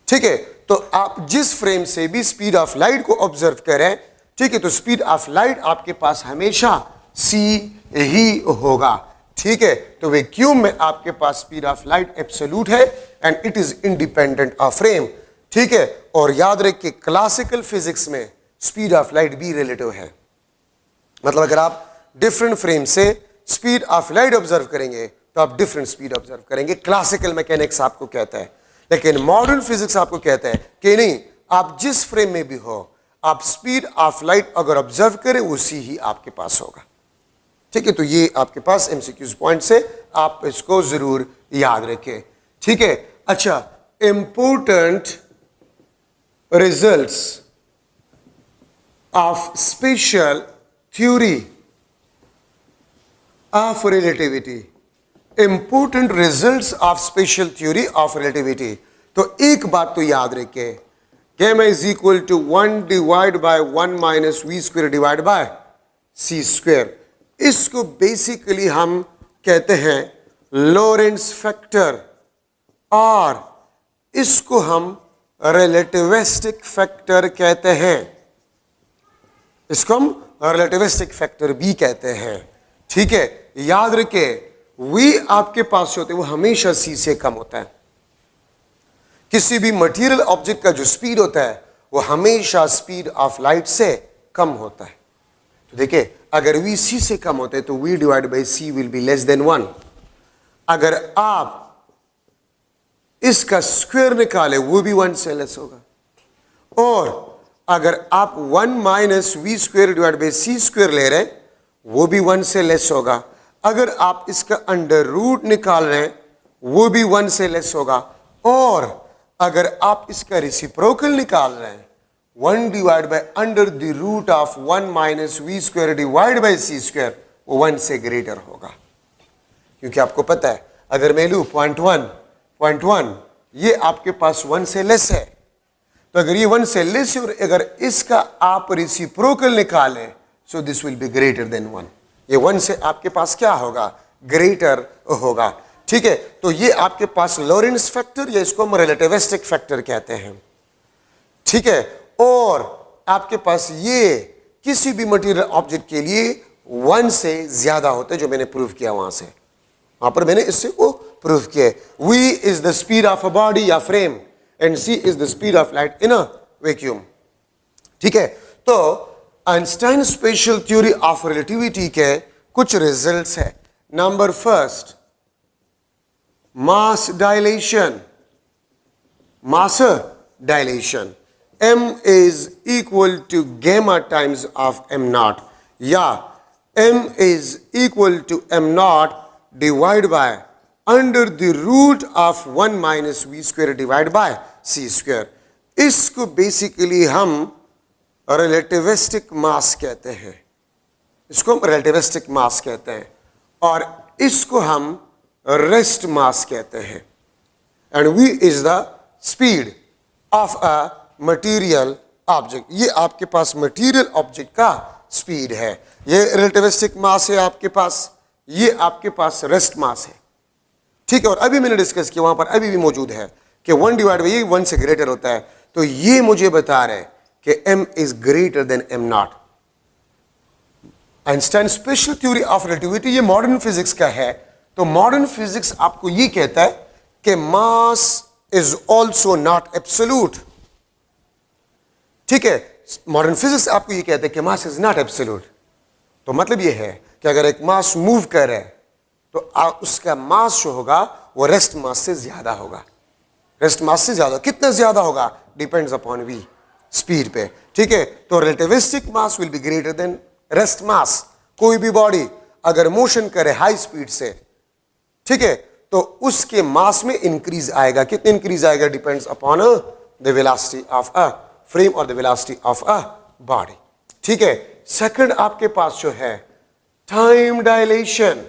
ठीक है। तो आप जिस फ्रेम से भी स्पीड ऑफ लाइट को ऑब्जर्व करें, ठीक है, तो स्पीड ऑफ लाइट आपके पास हमेशा सी ही होगा, ठीक है। तो वैक्यूम में आपके पास स्पीड ऑफ लाइट एब्सोल्यूट है and it is independent of frame, ठीक है। और याद रखिए, क्लासिकल फिजिक्स में स्पीड ऑफ लाइट भी रिलेटिव है। मतलब अगर आप डिफरेंट फ्रेम से स्पीड ऑफ लाइट ऑब्जर्व करेंगे तो आप डिफरेंट स्पीड ऑब्जर्व करेंगे, क्लासिकल मैकेनिक्स आपको कहता है। लेकिन मॉडर्न फिजिक्स आपको कहता है कि नहीं, आप जिस फ्रेम में भी हो, आप स्पीड ऑफ लाइट अगर ऑब्जर्व करें, उसी ही आपके पास होगा, ठीक है। तो ये आपके पास एमसीक्यूज पॉइंट से आप इसको जरूर याद रखें, ठीक है। अच्छा, important results of special theory of relativity, important results of special theory of relativity. तो एक बात तो याद रखें, gamma is equal to 1 divide by 1 minus we square divide by C square. इसको बेसिकली हम कहते हैं लॉरेंट्ज फैक्टर, और इसको हम रिलेटिविस्टिक फैक्टर कहते हैं। इसको हम रिलेटिविस्टिक फैक्टर भी कहते हैं, ठीक है। याद रखे, वी आपके पास होते हैं वो हमेशा सी से कम होता है। किसी भी मटेरियल ऑब्जेक्ट का जो स्पीड होता है वो हमेशा स्पीड ऑफ लाइट से कम होता है। तो देखिए, अगर वी सी से कम होता है तो v divide by c will be less than 1। अगर आप इसका स्क्वायर निकाले वो भी 1 से लेस होगा, और अगर आप 1 minus we square divide by C square ले रहे हैं वो भी 1 से लेस होगा। अगर आप इसका अंडर रूट निकाल रहे हैं वो भी 1 से लेस होगा, और अगर आप इसका रेसिप्रोकल निकाल रहे हैं 1 divide by under the root of 1 minus we square divide by C square, वो 1 से ग्रेटर होगा। क्योंकि आपको पता है, अगर मैं लूँ 0.1 ये आपके पास 1 से लेस है, तो अगर ये 1 से लेस है और अगर इसका आप रेसिप्रोकल निकालें, so this will be greater than 1। ये 1 से आपके पास क्या होगा? ग्रेटर होगा, ठीक है। तो ये आपके पास लॉरेंट्ज फैक्टर, या इसको हम रिलेटिविस्टिक फैक्टर कहते हैं, ठीक है। और आपके पास ये किसी भी मटेरियल ऑब्जेक्ट के लिए 1 से ज्यादा होता है, जो मैंने प्रूव किया वहां पर मैंने इससे वो प्रूव किया। v is the speed of a body या frame and c is the speed of light in a vacuum. ठीक है, तो Einstein special theory of relativity के कुछ रिजल्ट्स है। Number first, mass dilation. Mass dilation, m is equal to gamma times of m naught, या m is equal to m naught divided by under the root of 1 minus v square divided by c square। इसको basically हम relativistic मास कहते हैं, इसको हम relativistic मास कहते हैं, और इसको हम रेस्ट मास कहते हैं। And v is the speed of a material object. ये आपके पास मटेरियल ऑब्जेक्ट का स्पीड है, ये रिलेटिविस्टिक मास है आपके पास, ये आपके पास रेस्ट मास है। ठीक है, और अभी मैंने डिस्कस किया, वहां पर अभी भी मौजूद है कि 1 डिवाइड बाई 1 से ग्रेटर होता है, तो ये मुझे बता रहे हैं कि m is greater than m not. Einstein special theory of relativity ये मॉडर्न फिजिक्स का है। तो मॉडर्न फिजिक्स आपको ये कहता है कि mass is also not absolute. ठीक है, मॉडर्न फिजिक्स आपको ये कहते हैं कि मास इज नॉट एब्सोल्यूट। तो मतलब ये है कि अगर एक मास मूव कर रहा है तो उसका मास जो होगा वो रेस्ट मास से ज्यादा होगा। रेस्ट मास से ज्यादा, कितना ज्यादा होगा डिपेंड्स अपॉन v, स्पीड पे। ठीक है, तो relativistic mass will be greater than rest mass. कोई भी बॉडी अगर मोशन करे हाई स्पीड से, ठीक है, तो उसके मास में इंक्रीज आएगा। कितने इंक्रीज आएगा depends upon the velocity of a frame और the velocity of a body. ठीक है, सेकंड आपके पास जो है time dilation.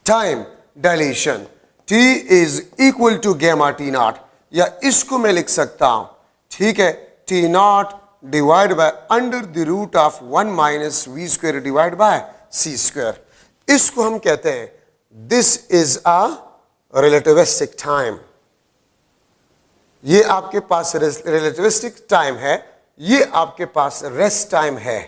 Time dilation, t is equal to gamma T naught, या इसको मैं लिख सकता हूं, ठीक है, T naught divide by under the root of 1 minus we square divide by C square. इसको हम कहते हैं this is a relativistic time. ये आपके पास रिलेटिविस्टिक टाइम है, ये आपके पास रेस्ट टाइम है।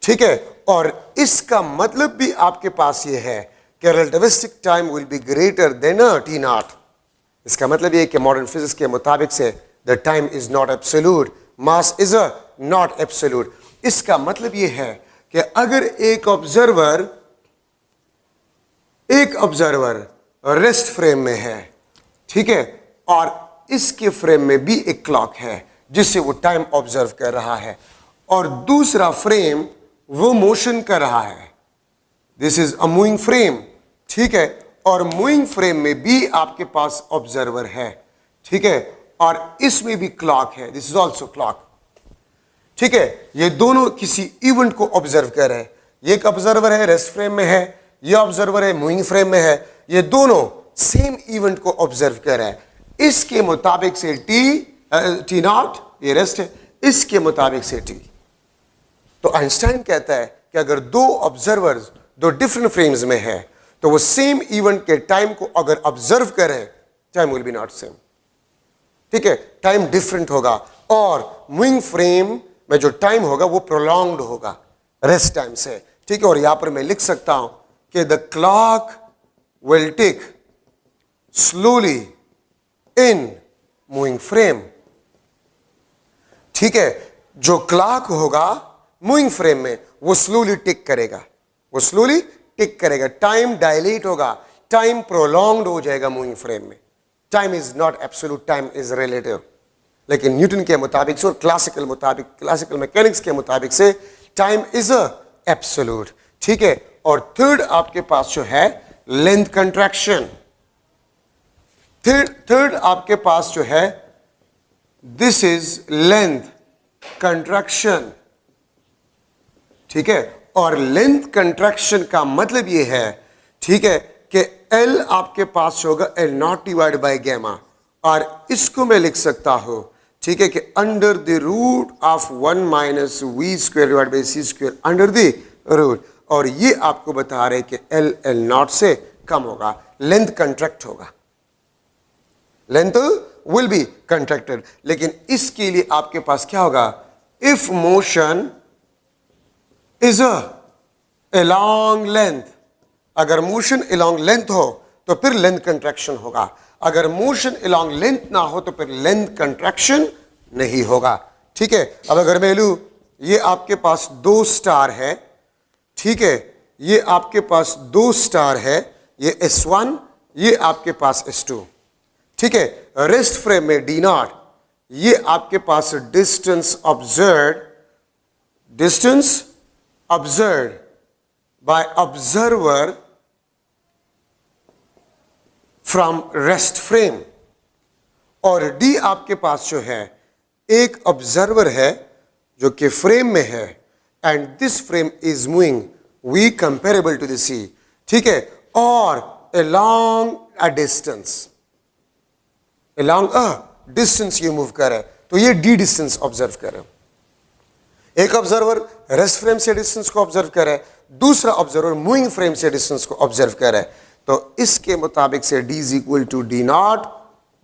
ठीक है, और इसका मतलब भी आपके पास ये है कि relativistic time will be greater than T not. इसका मतलब ये कि मॉडर्न फिजिक्स के मुताबिक से the time is not absolute, mass is not absolute. इसका मतलब ये है कि अगर एक ऑब्जर्वर रेस्ट फ्रेम में है, ठीक है, और इसके फ्रेम में भी एक क्लॉक है जिससे वो टाइम ऑब्जर्व कर रहा है, और दूसरा फ्रेम वो मोशन कर रहा है, this is a moving frame. ठीक है, और मूविंग फ्रेम में भी आपके पास ऑब्जर्वर है, ठीक है, और इसमें भी क्लॉक है, दिस इज ऑल्सो क्लॉक। ठीक है, ये दोनों किसी इवेंट को ऑब्जर्व कर रहे हैं। ये एक ऑब्जर्वर है रेस्ट फ्रेम में है, ये ऑब्जर्वर है मूविंग फ्रेम में है, ये दोनों सेम इवेंट को ऑब्जर्व कर रहे हैं। इसके मुताबिक से टी नॉट ये रेस्ट है, इसके मुताबिक से टी। तो आइंस्टाइन कहता है कि अगर दो ऑब्जर्वर्स दो डिफरेंट फ्रेम्स में है तो वो सेम इवेंट के टाइम को अगर ऑब्जर्व करें, time will be not same. ठीक है, टाइम डिफरेंट होगा, और मूविंग फ्रेम में जो टाइम होगा वो प्रोलॉन्ग्ड होगा रेस्ट टाइम से। ठीक है, और यहां पर मैं लिख सकता हूं कि the clock will tick slowly in moving frame. ठीक है, जो क्लॉक होगा मूविंग फ्रेम में वो स्लोली टिक करेगा, वो स्लोली टिक करेगा, टाइम डायलेट होगा, टाइम प्रोलॉन्ग्ड हो जाएगा मूविंग फ्रेम में। Time is not absolute, time is relative. लेकिन न्यूटन के मुताबिक से और क्लासिकल मैकेनिक्स के मुताबिक से टाइम इज एब्सोल्यूट। ठीक है, और थर्ड आपके पास जो है लेंथ कंट्रैक्शन। थर्ड आपके पास जो है दिस इज लेंथ कंट्रैक्शन। ठीक है, और लेंथ कंट्रैक्शन का मतलब ये है, ठीक है, कि L आपके पास होगा L not divide by gamma, और इसको मैं लिख सकता हूं, ठीक है, कि under the root of 1 minus we square divide by C square under the root. और ये आपको बता रहे कि L नॉट से कम होगा, लेंथ कंट्रैक्ट होगा, लेंथ विल बी कंट्रैक्टेड। लेकिन इसके लिए आपके पास क्या होगा, if motion is a long length, अगर मोशन अलॉन्ग लेंथ हो तो फिर लेंथ कंट्रैक्शन होगा, अगर मोशन अलॉन्ग लेंथ ना हो तो फिर लेंथ कंट्रैक्शन नहीं होगा। ठीक है, अब अगर मैं लूं ये आपके पास 2 स्टार है, ठीक है, ये आपके पास 2 स्टार है, ये S1, ये आपके पास S2, ठीक है, रेस्ट फ्रेम में D0, ये आपके पास distance observed by observer from rest frame, और D आपके पास जो है एक ऑब्जर्वर है जो कि फ्रेम में है, and this frame is moving V comparable to the C, ठीक है, और along a distance ये मूव कर रहा है, तो ये D डिस्टेंस ऑब्जर्व कर रहा है। एक ऑब्जर्वर रेस्ट फ्रेम से डिस्टेंस को ऑब्जर्व कर रहा है, दूसरा ऑब्जर्वर मूविंग फ्रेम से डिस्टेंस को ऑब्जर्व कर रहा है, तो इसके मुताबिक से D is equal to D0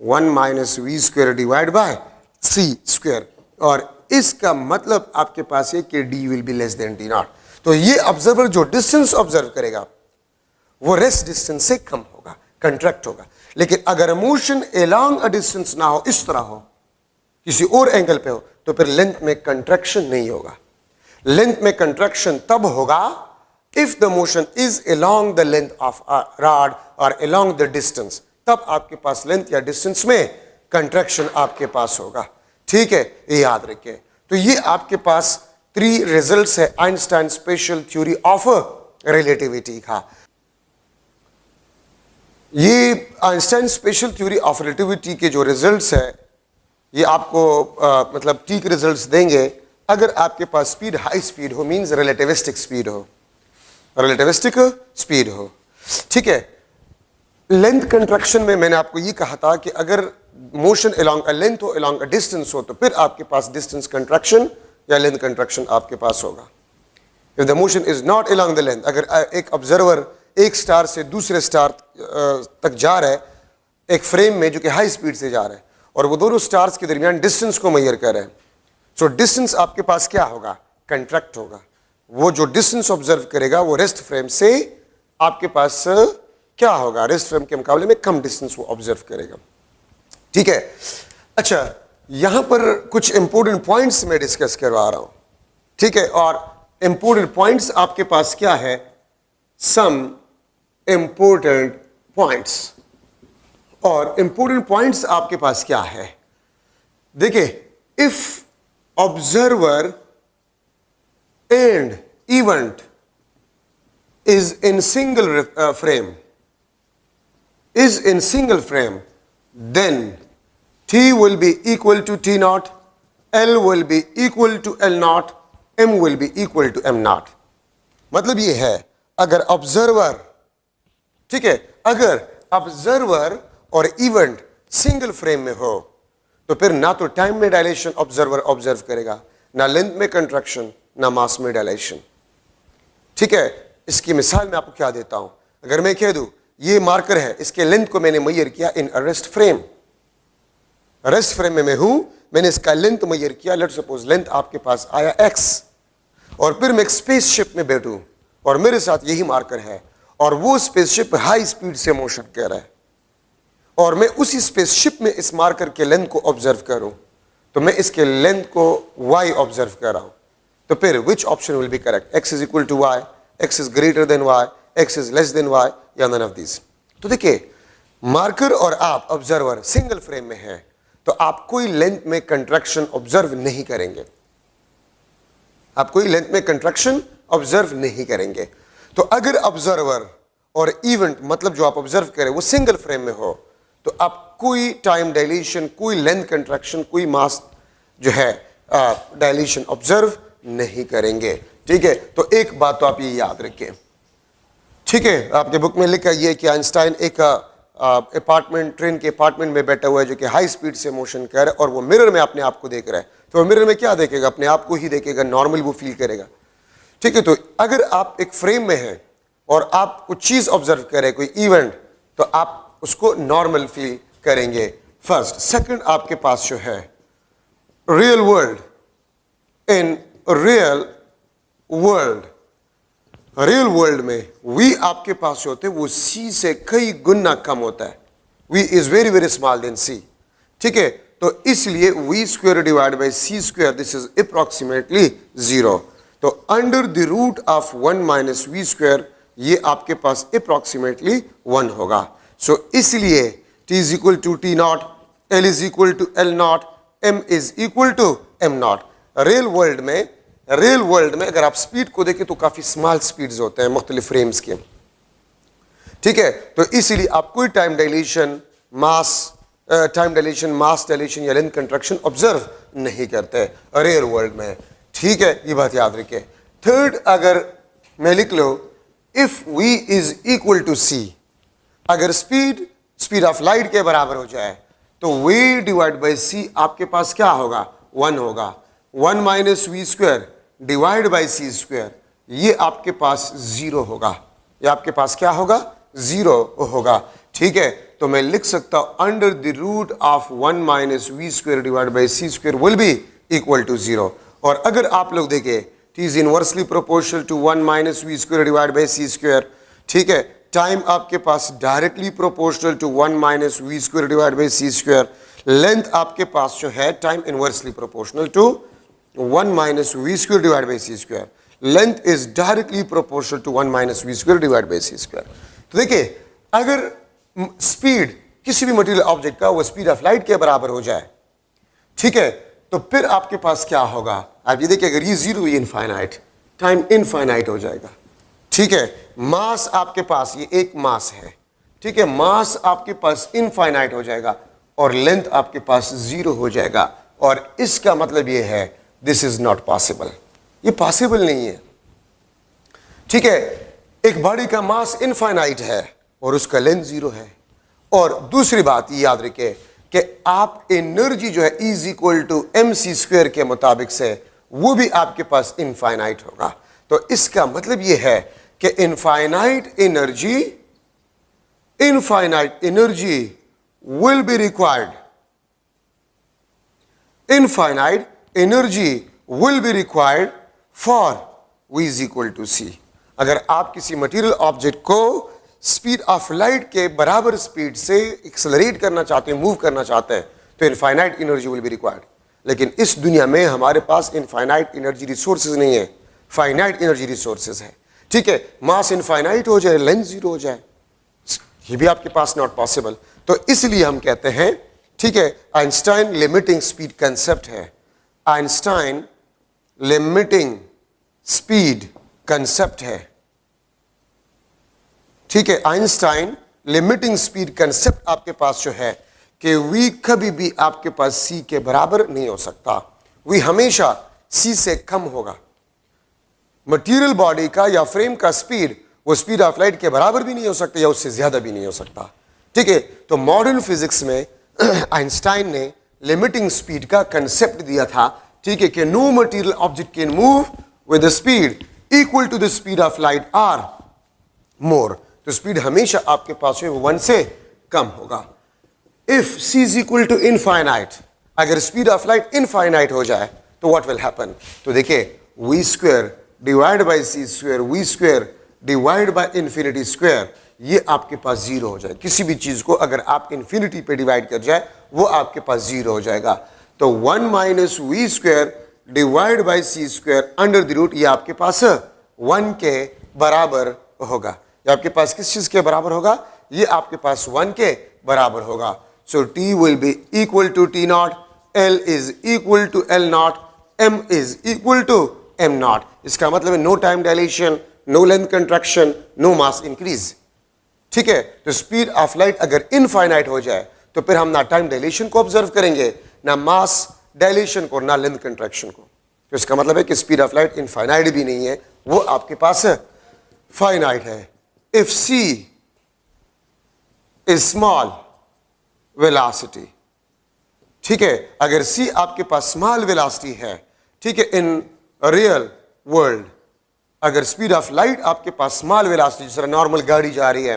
1 minus we square divide by C square, और इसका मतलब आपके पास है कि D will be less than D0। तो ये ऑब्जर्वर जो डिस्टेंस ऑब्जर्व करेगा वो रेस्ट डिस्टेंस से कम होगा, कंट्रैक्ट होगा। लेकिन अगर मोशन अलोंग अ डिस्टेंस ना हो, इस तरह हो, किसी और एंगल पे हो, तो फिर लेंथ में कंट्रैक्शन नहीं होगा। लेंथ में कंट्रैक्शन तब होगा if the motion is along the length of a rod और अलोंग द डिस्टेंस, तब आपके पास लेंथ या डिस्टेंस में कंट्रैक्शन आपके पास होगा। ठीक है, ये याद रखिए। तो ये आपके पास 3 रिजल्ट्स है Einstein special theory of relativity का। ये Einstein special theory of relativity के जो रिजल्ट्स है, ये आपको मतलब ठीक रिजल्ट्स देंगे अगर आपके पास स्पीड हाई स्पीड हो, मींस रिलेटिविस्टिक स्पीड हो, रिलेटिविस्टिक स्पीड हो। ठीक है, लेंथ कंट्रैक्शन में मैंने आपको ये कहा था कि अगर मोशन अलोंग अ लेंथ हो, अलोंग अ डिस्टेंस हो, तो फिर आपके पास डिस्टेंस कंट्रैक्शन या लेंथ कंट्रैक्शन आपके पास होगा। If the motion is not along the length, अगर एक ऑब्जर्वर एक स्टार से दूसरे स्टार तक जा रहा है एक फ्रेम में जो कि हाई स्पीड से जा रहा है, और वो दोनों स्टार्स के दरमियान डिस्टेंस को मेजर कर रहे हैं, सो डिस्टेंस आपके पास क्या होगा, कंट्रैक्ट होगा। वो जो डिस्टेंस ऑब्जर्व करेगा वो रेस्ट फ्रेम से आपके पास क्या होगा, रेस्ट फ्रेम के मुकाबले में कम डिस्टेंस वो ऑब्जर्व करेगा। ठीक है, अच्छा यहां पर कुछ इंपॉर्टेंट पॉइंट्स मैं डिस्कस करवा रहा हूं। ठीक है, और इंपॉर्टेंट पॉइंट्स आपके पास क्या है, सम इंपॉर्टेंट पॉइंट्स, और इंपॉर्टेंट पॉइंट्स आपके पास क्या है, देखिए, if observer and event is in single frame, then T will be equal to T naught, L will be equal to L naught, M will be equal to M naught। मतलब ये है, अगर observer, ठीक है, अगर observer और event single frame में हो तो फिर ना तो टाइम में डायलेशन ऑब्जर्वर ऑब्जर्व करेगा, ना लेंथ में कंट्रैक्शन, ना मास में डायलेशन। ठीक है, इसकी मिसाल मैं आपको क्या देता हूं, अगर मैं कह दूं ये मार्कर है, इसके लेंथ को मैंने मेजर किया in rest frame, rest frame में मैं हूं, मैंने इसका लेंथ मेजर किया, लेट सपोज लेंथ आपके पास आया x, और फिर मैं एक स्पेसशिप में बैठूं और मेरे साथ यही मार्कर है, और वो स्पेसशिप हाई स्पीड से मोशन कर रहा है, और मैं उसी स्पेसशिप में इस मार्कर के लेंथ को ऑब्जर्व करूं, तो मैं इसके लेंथ को y ऑब्जर्व कर रहा हूं, तो फिर which option will be correct, x is equal to y, x is greater than y, x is less than y, या none of these। तो देखिए, मार्कर और आप ऑब्जर्वर सिंगल फ्रेम में है, तो आप कोई लेंथ में कंट्रैक्शन ऑब्जर्व नहीं करेंगे, आप कोई लेंथ में कंट्रैक्शन ऑब्जर्व नहीं करेंगे। तो अगर ऑब्जर्वर और इवेंट, मतलब जो आप ऑब्जर्व करें वो सिंगल फ्रेम में हो, तो आप कोई टाइम डायलेशन, कोई लेंथ कंट्रैक्शन, कोई मास जो है डायलेशन ऑब्जर्व नहीं करेंगे। ठीक है, तो एक बात तो आप ये याद रखें। ठीक है, आपके बुक में लिखा ये कि आइंस्टाइन एक अपार्टमेंट, ट्रेन के अपार्टमेंट में बैठा हुआ है जो कि हाई स्पीड से मोशन कर रहा है, और वो मिरर में अपने आप को देख रहा है, तो वो मिरर में क्या देखेगा, अपने आप को ही देखेगा, नॉर्मल वो फील करेगा। ठीक है, तो अगर आप एक फ्रेम में हैं और आप कुछ चीज ऑब्जर्व करें, कोई इवेंट, तो आप उसको नॉर्मल फील करेंगे, फर्स्ट। सेकंड, आपके पास जो है real world, in real world में v आपके पास जो होते हैं वो c से कई गुना कम होता है। v is very very small than c, ठीक है। तो इसलिए v square divide by c square, this is approximately 0। तो under the root of 1 minus we square, ये आपके पास अप्रोक्सीमेटली 1 होगा। सो इसलिए t is equal to t not, l is equal to l not, m is equal to m naught. Real world में अगर आप speed को देखें तो काफी स्मॉल स्पीड्स होते हैं मुख्तलिफ फ्रेम्स के, ठीक है। तो इसीलिए आप कोई टाइम डायलेशन, मास डायलेशन या लेंथ कंट्रक्शन ऑब्जर्व नहीं करते रियल वर्ल्ड में, ठीक है। ये बात याद रखिए। थर्ड, अगर मैं लिख लो if v is equal to c, अगर स्पीड ऑफ लाइट के बराबर हो जाए तो v डिवाइड बाई c आपके पास क्या होगा? 1 होगा। 1 minus we square divide by C square, ये आपके पास 0 होगा। ये आपके पास क्या होगा? 0 होगा, ठीक है। तो मैं लिख सकता हूं under the root of 1 minus we square divide by C square will be equal to 0। और अगर आप लोग देखें t is inversely proportional to 1 minus we square divide by C square, ठीक है। टाइम आपके पास directly proportional to 1 minus we square divide by C square, length आपके पास जो है time inversely proportional to 1 minus we square divide by C square, length is directly proportional to 1 minus we square divide by C square. तो देखिए, अगर speed किसी भी material object का वो स्पीड ऑफ लाइट के बराबर हो जाए, ठीक है, तो फिर आपके पास क्या होगा? आप ये देखिए, अगर ये 0, ये इनफाइनाइट, टाइम इनफाइनाइट हो जाएगा, ठीक है। मास आपके पास, ये एक मास है, ठीक है, मास आपके पास इनफाइनाइट हो जाएगा और लेंथ आपके पास 0 हो जाएगा। और इसका मतलब ये है दिस इज नॉट पॉसिबल, ये पॉसिबल नहीं है, ठीक है। एक बॉडी का मास इनफाइनाइट है और उसका लेंथ 0 है। और दूसरी बात ये याद रखिए कि आप एनर्जी जो है is equal to m c square के मुताबिक से वो भी आपके पास इनफाइनाइट होगा। तो इसका मतलब ये है कि infinite energy will be required, infinite energy will be required for v is equal to c। अगर आप किसी मटेरियल ऑब्जेक्ट को स्पीड ऑफ लाइट के बराबर स्पीड से एक्सेलरेट करना चाहते हैं, मूव करना चाहते हैं, तो infinite energy will be required. लेकिन इस दुनिया में हमारे पास इनफाइनाइट एनर्जी रिसोर्सेज नहीं है, फाइनाइट एनर्जी रिसोर्सेज है, ठीक है। मास इनफाइनाइट हो जाए, लेंथ 0 हो जाए, ये भी आपके पास नॉट पॉसिबल। तो इसलिए हम कहते हैं, ठीक है, आइंस्टाइन लिमिटिंग स्पीड कंसेप्ट है, आइंस्टाइन लिमिटिंग स्पीड कंसेप्ट है, ठीक है। आइंस्टाइन लिमिटिंग स्पीड कंसेप्ट आपके पास जो है कि v कभी भी आपके पास c के बराबर नहीं हो सकता, v हमेशा c से कम होगा। मटेरियल बॉडी का या फ्रेम का स्पीड वो स्पीड ऑफ लाइट के बराबर भी नहीं हो सकता या उससे ज्यादा भी नहीं हो सकता, ठीक है। तो मॉडर्न फिजिक्स में आइंस्टाइन ने लिमिटिंग स्पीड का कंसेप्ट दिया था, ठीक है, कि no material object can move with the speed equal to the speed of light or more. तो स्पीड हमेशा आपके पास 1 से कम होगा। If c is equal to infinite, अगर स्पीड ऑफ लाइट इनफाइनाइट हो जाए तो व्हाट विल हैपन? तो देखिए, v square divide by c square, v square divide by infinity square, ये आपके पास 0 हो जाए। किसी भी चीज को अगर आप इंफिनिटी पे डिवाइड कर जाए वो आपके पास 0 हो जाएगा। तो 1 minus we square divide by C square under the root, ये आपके पास 1 के बराबर होगा। ये आपके पास किस चीज के बराबर होगा? ये आपके पास 1 के बराबर होगा। So t will be equal to t not, l is equal to l not, m is equal to m nought. इसका मतलब है no time dilation, no length contraction, no mass increase, ठीक है। तो स्पीड ऑफ लाइट अगर infinite हो जाए तो फिर हम ना टाइम डायलेशन को ऑब्जर्व करेंगे, ना मास डायलेशन को, ना लेंथ कंट्रैक्शन को। तो इसका मतलब है कि स्पीड ऑफ लाइट इनफाइनाइट भी नहीं है, वो आपके पास फाइनाइट है। If c is small velocity, ठीक है, अगर c आपके पास स्मॉल वेलोसिटी है, ठीक है, इन रियल वर्ल्ड, अगर स्पीड ऑफ लाइट आपके पास स्मॉल वेलोसिटी, जिस तरह नॉर्मल गाड़ी जा रही है,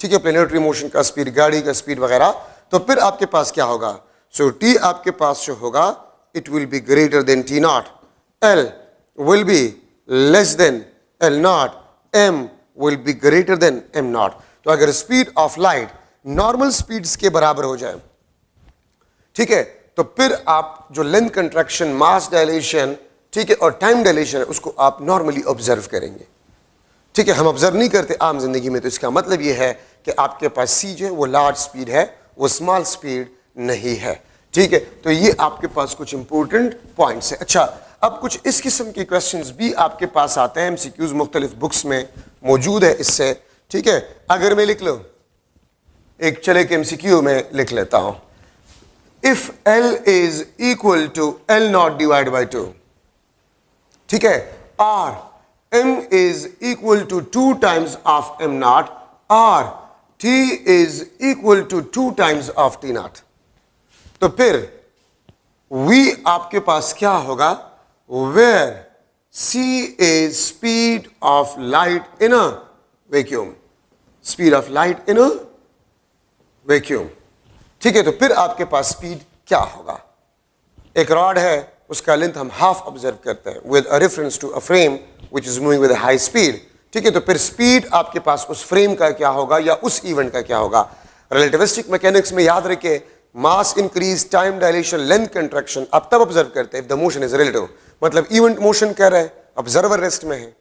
ठीक है, प्लेनेटरी मोशन का स्पीड, गाड़ी का स्पीड वगैरह, तो फिर आपके पास क्या होगा? सो t आपके पास जो होगा it will be greater than t not, L will be less than L naught, m will be greater than m naught. तो अगर speed of light normal speeds के बराबर हो जाए, ठीक है, तो फिर आप जो लेंथ कंट्रैक्शन, मास डायलेशन, ठीक है, और टाइम डायलेशन है, उसको आप नॉर्मली ऑब्जर्व करेंगे। ठीक है, हम ऑब्जर्व नहीं करते आम जिंदगी में, तो इसका मतलब ये है कि आपके पास c जो है वो लार्ज स्पीड है, वो स्मॉल स्पीड नहीं है। ठीक है, तो ये आपके पास कुछ इंपॉर्टेंट पॉइंट्स है। अच्छा, अब कुछ इस किस्म के क्वेश्चंस भी आपके पास आते हैं, एमसीक्यूज मुख्तलिफ बुक्स में मौजूद है इससे। ठीक है, अगर मैं लिख लूं, एक चले के एमसीक्यू में लिख लेता हूं, if L is equal to L not divide by 2, ठीक है, और m is equal to 2 times of m nought, और t is equal to 2 times of t nought, तो फिर v आपके पास क्या होगा, where c is speed of light in a vacuum, speed of light in a vacuum. ठीक है, तो फिर आपके पास स्पीड क्या होगा, एक रॉड है, उसका लेंथ हम हाफ ऑब्जर्व करते हैं with a reference to a frame which is moving with high speed. ठीक है, तो फिर स्पीड आपके पास उस फ्रेम का क्या होगा या उस इवेंट का क्या होगा। रिलेटिविस्टिक मैकेनिक्स में याद रखे, मास increase, time dilation, length contraction आप तब ऑब्जर्व करते हैं if the motion is relative, मतलब इवेंट मोशन कर रहा है, ऑब्जर्वर रेस्ट में है,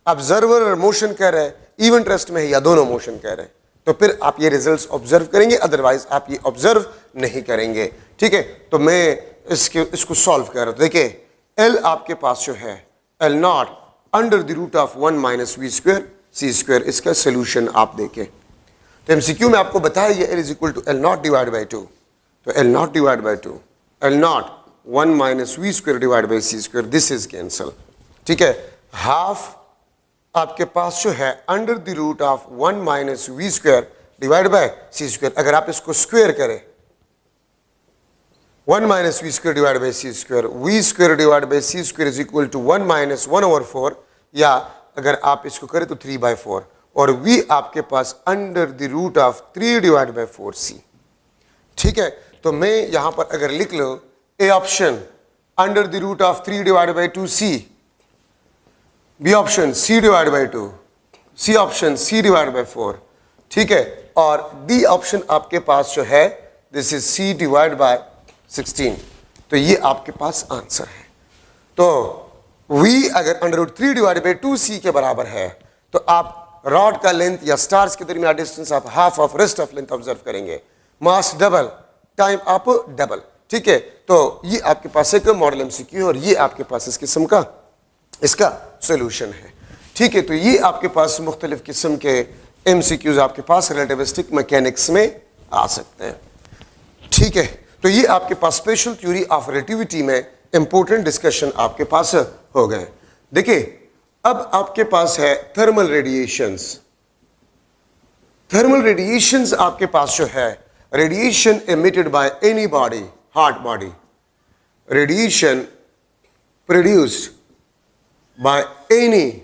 ऑब्जर्वर मोशन कर रहा है, इवेंट रेस्ट में है, या दोनों मोशन कर रहे हैं, तो फिर आप ये रिजल्ट्स ऑब्जर्व करेंगे, अदरवाइज आप ये ऑब्जर्व नहीं करेंगे। ठीक है, तो मैं इसको सॉल्व कर रहा हूं। देखिए, L आपके पास जो है L nought under the root of 1 minus we square C square, इसका सोल्यूशन आप देखें। तो एमसीक्यू में आपको बताया ये L is equal to L not divide by 2, तो L not divide by 2, L nought 1 minus we square divide by C square, this is cancel. ठीक है, हाफ आपके पास जो है under the root of 1 minus we square divide by C square, अगर आप इसको स्क्वायर करें, 1 minus we square divide by C square, V square divide by C square is equal to 1 minus 1/4, या अगर आप इसको करें तो 3/4, और वी आपके पास under the root of 3 divide by 4c। ठीक है, तो मैं यहां पर अगर लिख लो A option under the root of 3 divide by 2c, B option c divide by 2, C option c divide by 4, ठीक है, और डी ऑप्शन आपके पास जो है this is c divide by 16, तो ये आपके पास आंसर है। तो v अगर under root 3 divide by 2c के बराबर है, तो आप रॉड का लेंथ या स्टार्स के दरमियान डिस्टेंस आप half of rest of length observe करेंगे, मास डबल, टाइम आप डबल। ठीक है, तो ये आपके पास एक मॉडल एमसीक्यू, और ये आपके पास इस किस्म का इसका सोल्यूशन है। ठीक है, तो ये आपके पास मुख्तलिफ किस्म के एमसीक्यूज आपके पास रिलेटिविस्टिक मैकेनिक्स में आ सकते हैं। ठीक है, तो ये आपके पास स्पेशल थ्योरी ऑफ रिलेटिविटी में इंपॉर्टेंट डिस्कशन आपके पास हो गए। देखिए, अब आपके पास है थर्मल रेडिएशंस। थर्मल रेडिएशंस आपके पास जो है, radiation emitted by any body, hot body, radiation produced by any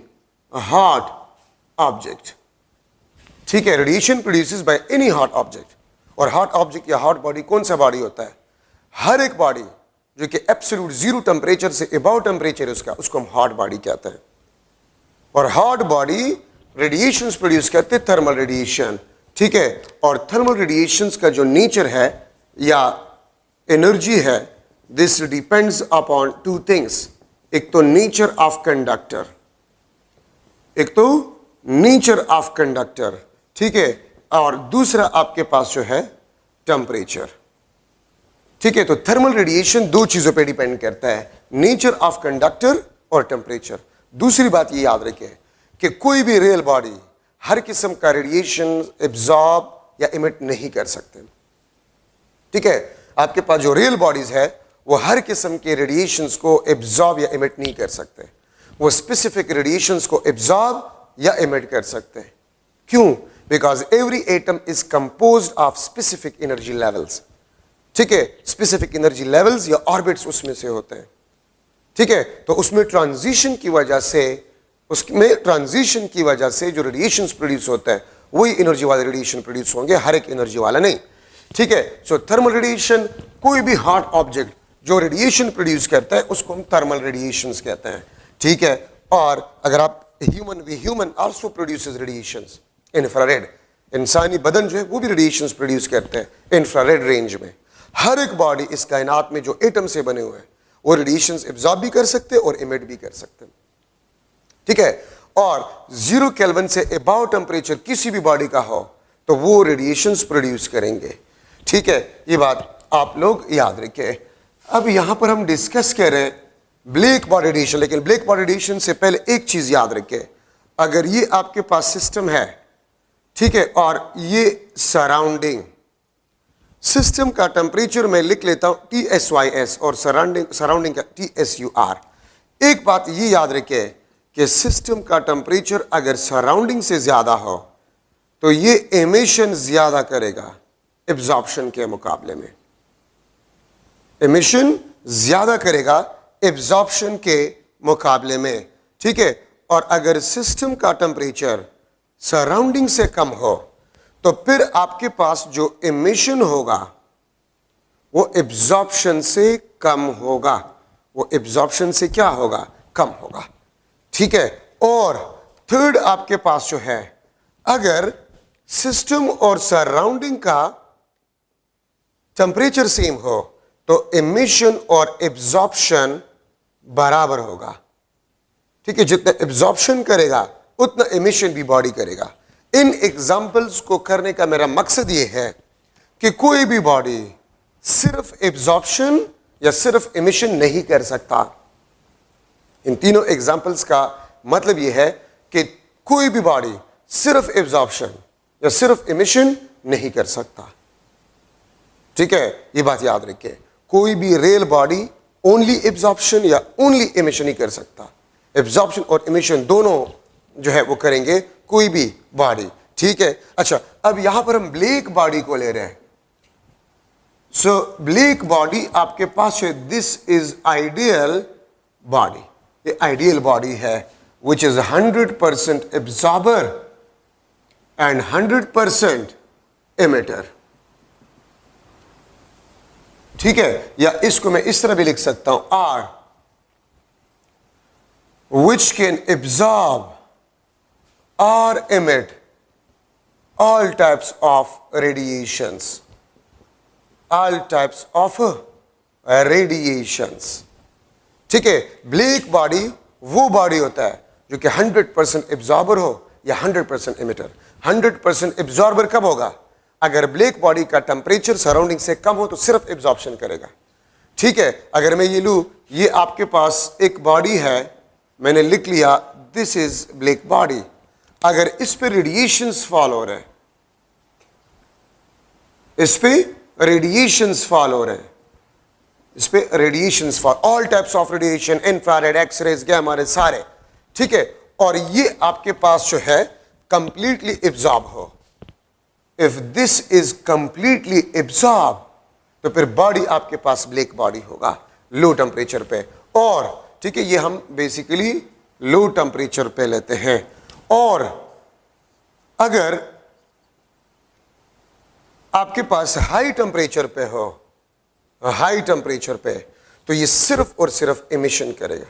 hot object। ठीक है, radiation produces by any hot object, और हॉट ऑब्जेक्ट या हॉट बॉडी कौन सा बॉडी होता है, हर एक बॉडी जो कि एब्सोल्यूट 0 टेम्परेचर से अबव टेम्परेचर उसका, उसको हम हॉट बॉडी कहते हैं। और हॉट बॉडी रेडिएशंस प्रोड्यूस करते हैं, थर्मल रेडिएशन। ठीक है, और थर्मल रेडिएशंस का जो नेचर है या एनर्जी है, दिस डिपेंड्स अपॉन 2 थिंग्स, एक तो नेचर ऑफ कंडक्टर, एक तो नेचर ऑफ कंडक्टर, ठीक है, और दूसरा आपके पास जो है टेम्परेचर। ठीक है, तो थर्मल रेडिएशन 2 चीजों पे डिपेंड करता है, नेचर ऑफ कंडक्टर और टेम्परेचर। दूसरी बात ये याद रखें कि कोई भी रियल बॉडी हर किस्म का रेडिएशन एब्जॉर्ब या इमिट नहीं कर सकते। ठीक है, आपके पास जो रियल बॉडीज है वो हर किस्म के रेडिएशंस को एब्जॉर्ब या इमिट नहीं कर सकते, वो स्पेसिफिक रेडिएशंस को एब्जॉर्ब या इमिट कर सकते हैं। क्यों? Because every atom is composed of specific energy levels. ठीक है, स्पेसिफिक एनर्जी लेवल्स या ऑर्बिट्स उसमें से होते हैं। ठीक है, तो उसमें ट्रांजिशन की वजह से जो रेडिएशंस प्रोड्यूस होता है वही एनर्जी वाले रेडिएशन प्रोड्यूस होंगे, हर एक एनर्जी वाला नहीं। ठीक है, सो थर्मल रेडिएशन, कोई भी हॉट ऑब्जेक्ट जो रेडिएशन प्रोड्यूस करता है उसको हम थर्मल रेडिएशंस कहते हैं, ठीक है। और अगर आप human also produces radiations infrared, इंसानी बदन जो है वो भी रेडिएशंस प्रोड्यूस करते हैं इंफ्रारेड रेंज में। हर एक बॉडी इस कायनात में जो एटम से बने हुए हैं वो रेडिएशंस एब्जॉर्ब भी कर सकते हैं और इमिट भी कर सकते हैं, ठीक है। और 0 केल्विन से अबव टेम्परेचर किसी भी बॉडी का हो तो वो रेडिएशंस प्रोड्यूस करेंगे, ठीक है। ये बात आप लोग याद रखें। अब यहां पर हम डिस्कस कर रहे हैं ब्लैक बॉडी रेडिएशन, लेकिन ब्लैक बॉडी रेडिएशन से पहले एक चीज याद रखें। अगर ये आपके पास सिस्टम है, ठीक है, और ये सराउंडिंग सिस्टम का टेम्परेचर मैं लिख लेता हूं TSYS और सराउंडिंग का TSUR। एक बात ये याद रखें कि सिस्टम का टेम्परेचर अगर सराउंडिंग से ज्यादा हो तो ये एमिशन ज्यादा करेगा एब्जॉर्प्शन के मुकाबले में, एमिशन ज्यादा करेगा एब्जॉर्प्शन के मुकाबले में, ठीक है। और अगर सिस्टम का टेम्परेचर सराउंडिंग से कम हो तो फिर आपके पास जो एमिशन होगा वो एब्जॉर्प्शन से कम होगा, वो एब्जॉर्प्शन से क्या होगा, कम होगा, ठीक है। और थर्ड आपके पास जो है, अगर सिस्टम और सराउंडिंग का टेम्परेचर सेम हो तो एमिशन और एब्जॉर्प्शन बराबर होगा, ठीक है। जितना एब्जॉर्प्शन करेगा उतना एमिशन भी बॉडी करेगा। इन एग्जाम्पल्स को करने का मेरा मकसद यह है कि कोई भी बॉडी सिर्फ एब्जॉर्प्शन या सिर्फ एमिशन नहीं कर सकता। इन तीनों एग्जाम्पल्स का मतलब यह है कि कोई भी बॉडी सिर्फ एब्जॉर्प्शन या सिर्फ एमिशन नहीं कर सकता, ठीक है। ये बात याद रखिए, कोई भी रियल बॉडी ओनली एब्जॉर्प्शन या ओनली एमिशन ही कर सकता। एब्जॉर्प्शन और एमिशन दोनों जो है वो करेंगे कोई भी बॉडी, ठीक है। अच्छा, अब यहां पर हम ब्लैक बॉडी को ले रहे हैं। सो ब्लैक बॉडी आपके पास है, दिस इज आइडियल बॉडी, ये आइडियल बॉडी है which is 100% absorber and 100% emitter, ठीक है। या इसको मैं इस तरह भी लिख सकता हूं, are which can absorb or emit all types of radiations, all types of radiations, ठीक है। ब्लैक बॉडी वो बॉडी होता है जो कि 100% एब्जॉर्बर हो या 100% एमिटर। 100% एब्जॉर्बर कब होगा, अगर ब्लैक बॉडी का टेम्परेचर सराउंडिंग से कम हो तो सिर्फ एब्जॉर्प्शन करेगा, ठीक है। अगर मैं ये लूं, ये आपके पास एक बॉडी है, मैंने लिख लिया दिस इज ब्लैक बॉडी। अगर इस पे रेडिएशंस फॉल हो रहे हैं, इस पे रेडिएशंस फॉल हो रहे हैं, इस पे radiations fall, all types of radiation, infrared, X rays, gamma rays, सारे, ठीक है। और ये आपके पास जो है कंप्लीटली एब्जॉर्ब हो, if this is completely absorb तो फिर बॉडी आपके पास ब्लैक बॉडी होगा लो टेम्परेचर पे। और ठीक है, ये हम बेसिकली लो टेम्परेचर पे लेते हैं। और अगर आपके पास हाई टेम्परेचर पे हो, हाई टेम्परेचर पे, तो ये सिर्फ और सिर्फ एमिशन करेगा,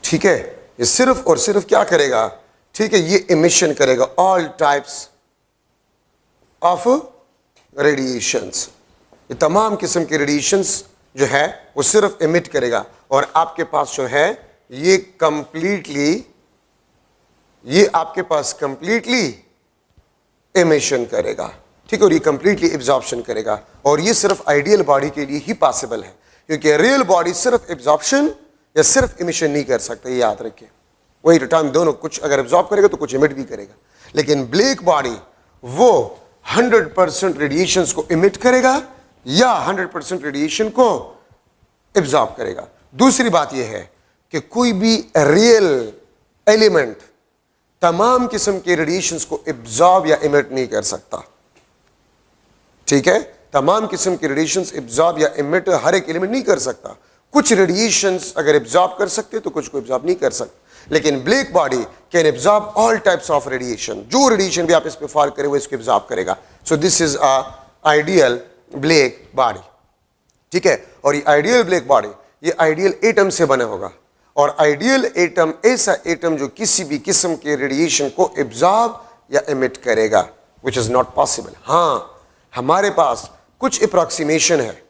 ठीक है। ये सिर्फ और सिर्फ क्या करेगा, ठीक है, ये एमिशन करेगा ऑल टाइप्स ऑफ रेडिएशंस, ये तमाम किस्म के रेडिएशंस जो है वो सिर्फ एमिट करेगा। और आपके पास जो है ये कंप्लीटली, ये आपके पास कंप्लीटली एमिशन करेगा, ठीक है, और ये कंप्लीटली एब्जॉर्प्शन करेगा। और ये सिर्फ आइडियल बॉडी के लिए ही पॉसिबल है, क्योंकि रियल बॉडी सिर्फ एब्जॉर्प्शन या सिर्फ एमिशन नहीं कर सकता, ये याद रखिए। वही टाइम दोनों, कुछ अगर एब्जॉर्ब करेगा तो कुछ एमिट भी करेगा। लेकिन ब्लैक बॉडी वो 100% रेडिएशंस को एमिट करेगा या 100% रेडिएशन को एब्जॉर्ब करेगा। दूसरी बात यह है कि कोई भी रियल एलिमेंट तमाम किस्म के रेडिएशंस को एब्जॉर्ब या एमिट नहीं कर सकता, ठीक है। तमाम किस्म के रेडिएशंस एब्जॉर्ब या एमिट हर एक एलिमेंट नहीं कर सकता। कुछ रेडिएशंस अगर एब्जॉर्ब कर सकते तो कुछ को एब्जॉर्ब नहीं कर सकते। लेकिन black body can absorb all types of radiation, जो रेडिएशन भी आप इस पे फॉल करें वो इसको एब्जॉर्ब करेगा। सो this is a ideal black body, ठीक है। और ये आइडियल ब्लैक बॉडी ये आइडियल एटम से बना होगा, और आइडियल एटम ऐसा एटम जो किसी भी किस्म के रेडिएशन को एब्जॉर्ब या एमिट करेगा, विच इज नॉट पॉसिबल। हाँ, हमारे पास कुछ अप्रॉक्सीमेशन है,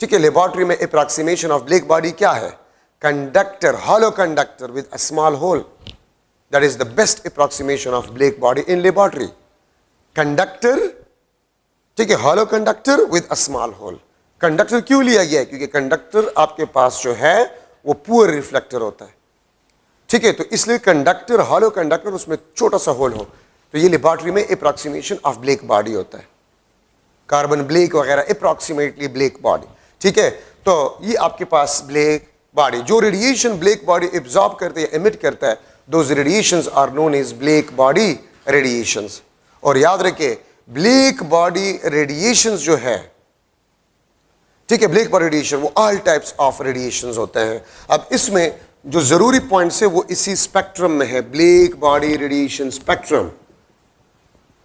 ठीक है। लेबोरेटरी में अप्रॉक्सीमेशन ऑफ ब्लैक बॉडी क्या है? Conductor, hollow conductor with a small hole, that is the best approximation of black body in laboratory. Conductor, ठीक है, hollow conductor with a small hole. Conductor क्यों लिया गया है? क्योंकि कंडक्टर आपके पास जो है वो पुअर रिफ्लेक्टर होता है, ठीक है। तो इसलिए कंडक्टर, हॉलो कंडक्टर, उसमें छोटा सा होल हो, तो ये लेबोरेटरी में अप्रॉक्सीमेशन ऑफ ब्लैक बॉडी होता है। कार्बन ब्लैक वगैरह अप्रॉक्सीमेटली ब्लैक बॉडी, ठीक है। तो ये आपके पास ब्लैक बॉडी, जो रेडिएशन ब्लैक बॉडी एब्जॉर्ब करते हैं, एमिट करता है, those radiations are known as black body radiations. और याद रखिए, ब्लैक बॉडी रेडिएशंस जो है, ठीक है, ब्लैक बॉडी रेडिएशन वो ऑल टाइप्स ऑफ रेडिएशंस होते हैं। अब इसमें जो जरूरी पॉइंट्स है वो इसी स्पेक्ट्रम में है, black body radiation spectrum.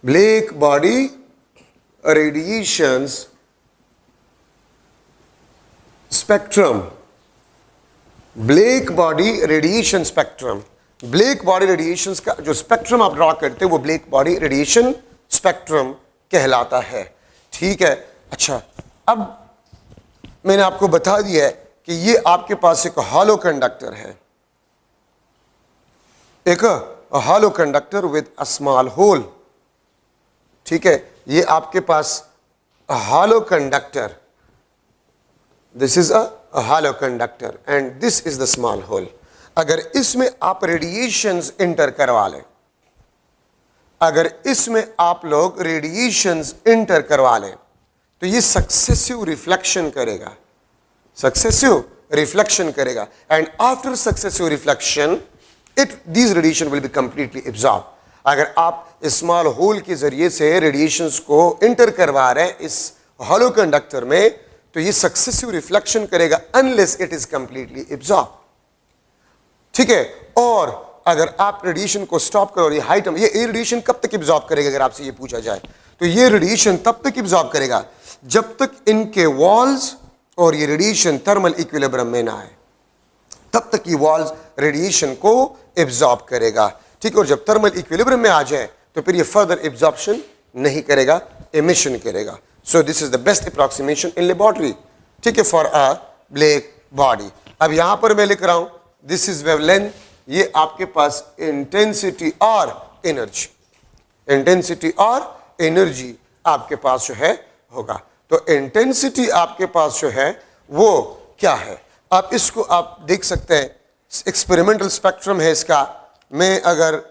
Black body radiations spectrum, black body radiation spectrum. Black body radiations का जो स्पेक्ट्रम आप ड्रॉ करते हैं वो ब्लैक बॉडी रेडिएशन स्पेक्ट्रम कहलाता है, ठीक है। अच्छा, अब मैंने आपको बता दिया है कि ये आपके पास एक हॉलो कंडक्टर है, एक hollow conductor with a small hole, ठीक है। ये आपके पास hollow conductor, this is a hollow conductor and this is the small hole. अगर इसमें आप रेडिएशंस इंटर करवा लें, अगर इसमें आप लोग रेडिएशंस इंटर करवा लें, तो ये सक्सेसिव रिफ्लेक्शन करेगा, सक्सेसिव रिफ्लेक्शन करेगा, and after successive reflection these radiation will be completely absorb. अगर आप स्मॉल होल के जरिए से रेडिएशंस को इंटर करवा रहे हैं इस हॉलो कंडक्टर में, तो ये सक्सेसिव रिफ्लेक्शन करेगा unless it is completely absorb, ठीक है। और अगर आप रेडिएशन को स्टॉप करो, ये हाई टर्म, ये रेडिएशन कब तक एब्जॉर्ब करेगा? अगर आपसे ये पूछा जाए तो ये रेडिएशन तब तक एब्जॉर्ब करेगा जब तक इनके वॉल्स और ये रेडिएशन थर्मल इक्विलिब्रियम में ना आए, तब तक ये वॉल्स रेडिएशन को एब्जॉर्ब करेगा, ठीक है। और जब थर्मल इक्विलिब्रियम में आ जाए तो फिर ये फर्दर एब्जॉर्प्शन नहीं करेगा, एमिशन करेगा। सो this is the best approximation in laboratory, ठीक है, फॉर अ ब्लैक बॉडी। अब यहां पर मैं लिख रहा हूं दिस इज वेवलेंथ, ये आपके पास इंटेंसिटी और एनर्जी, इंटेंसिटी और एनर्जी आपके पास जो है होगा। तो इंटेंसिटी आपके पास जो है वो क्या है? आप इसको आप देख सकते हैं, एक्सपेरिमेंटल स्पेक्ट्रम है इसका। मैं अगर